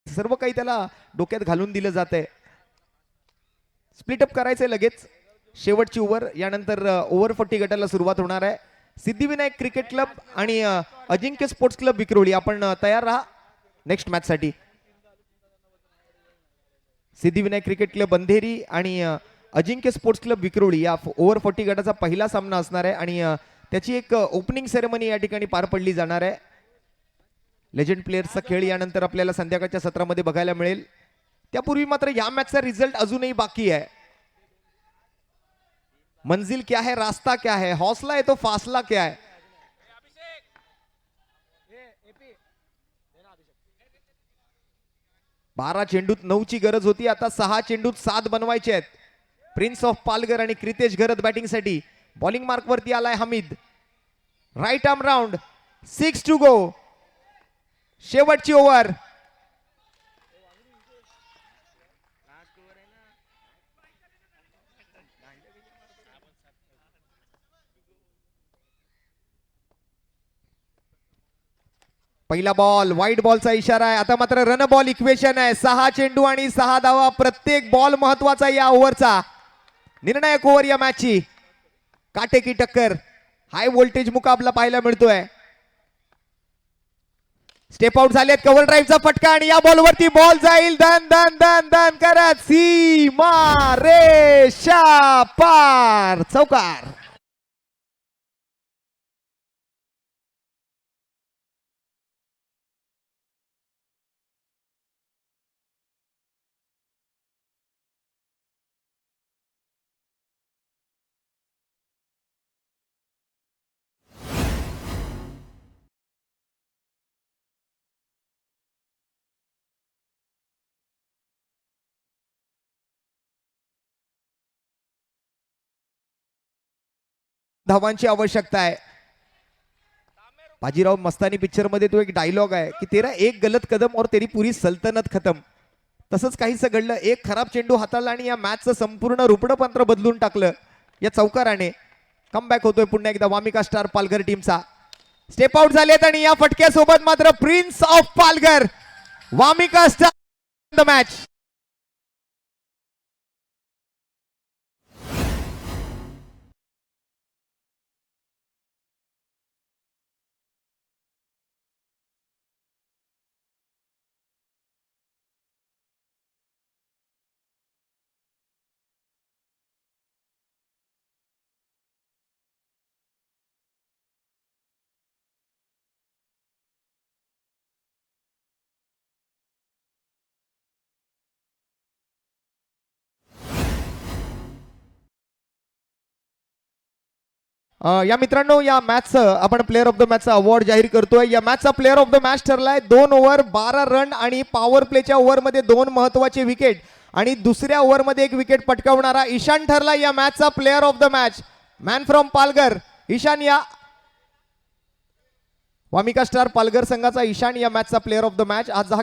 सर्व काही त्याला डोक्यात घालून दिलं जात आहे. स्प्लिट अप करायचंय लगेच. शेवटची ओव्हर, यानंतर ओव्हर 40 गटाला सुरुवात होणार आहे. सिद्धिविनायक क्रिकेट क्लब आणि अजिंक्य स्पोर्ट्स क्लब विक्रोळी, आपण तयार राहा नेक्स्ट मॅच साठी. सिद्धिविनायक क्रिकेट क्लब अंधेरी आणि अजिंक्य स्पोर्ट्स क्लब विक्रोळी या ओव्हर 40 गटाचा पहिला सामना असणार आहे आणि त्याची एक ओपनिंग सेरेमनी या ठिकाणी पार पडली जाणार आहे. लेजंड प्लेयर्सचा खेळ यानंतर आपल्याला संध्याकाळच्या सत्रामध्ये बघायला मिळेल. त्यापूर्वी मात्र या मॅचचा रिझल्ट अजूनही बाकी आहे. मंजिल क्या है, रास्ता क्या है, हौसला है तो फासला क्या है. बारा चेंडूत 9 ची गरज होती, आता 6 चेंडूत 7 बनवायचे आहेत. प्रिन्स ऑफ पालघर आणि क्रितेश घरत बॅटिंग साठी. बॉलिंग मार्क वरती आलाय Hamid. Right arm round, 6 to go. शेवटची ओव्हर. पहिला बॉल वाईट बॉलचा इशारा आहे. आता मात्र रन बॉल इक्वेशन आहे. 6 चेंडू आणि 6 धावा. प्रत्येक बॉल महत्वाचा या ओव्हरचा. निर्णायक ओव्हर या मॅचची. काटेकी टक्कर, हाय व्होल्टेज मुकाबला पाहायला मिळतोय. स्टेप आउट झालेत. कव्हर ड्राईव्हचा फटका आणि या बॉलवरती बॉल जाईल दन दन दन दन करत सीमा रेषा पार. चौकार. धावांची आवश्यकता आहे. बाजीराव मस्तानी पिक्चर मध्ये तो एक डायलॉग आहे की तेरा एक गलत कदम और तेरी पूरी सल्तनत खतम. तसंच काहीसं घडलं. एक खराब चेंडू हाताळला आणि या मॅचचं संपूर्ण रुपडपंत्र बदलून टाकलं या चौकाराने. कमबॅक होतोय पुन्हा एकदा वामिका स्टार पालघर टीमचा. स्टेप आउट झालेत आणि या फटक्यासोबत मात्र prince of Palghar Vamika star the match. या मित्रांनो, या मॅचचं आपण प्लेअर ऑफ द मॅचचा अवॉर्ड जाहीर करतोय. या मॅचचा प्लेअर ऑफ द मॅच ठरलाय 2 ओव्हर 12 रन आणि पॉवर प्लेच्या ओव्हरमध्ये 2 महत्वाचे विकेट आणि दुसऱ्या ओव्हरमध्ये 1 विकेट पटकावणारा ईशान ठरला या मॅचचा player of the match. Man from Palghar Ishan. या वामिका स्टार पालघर संघाचा ईशान या मॅचचा प्लेअर ऑफ द मॅच. आज हा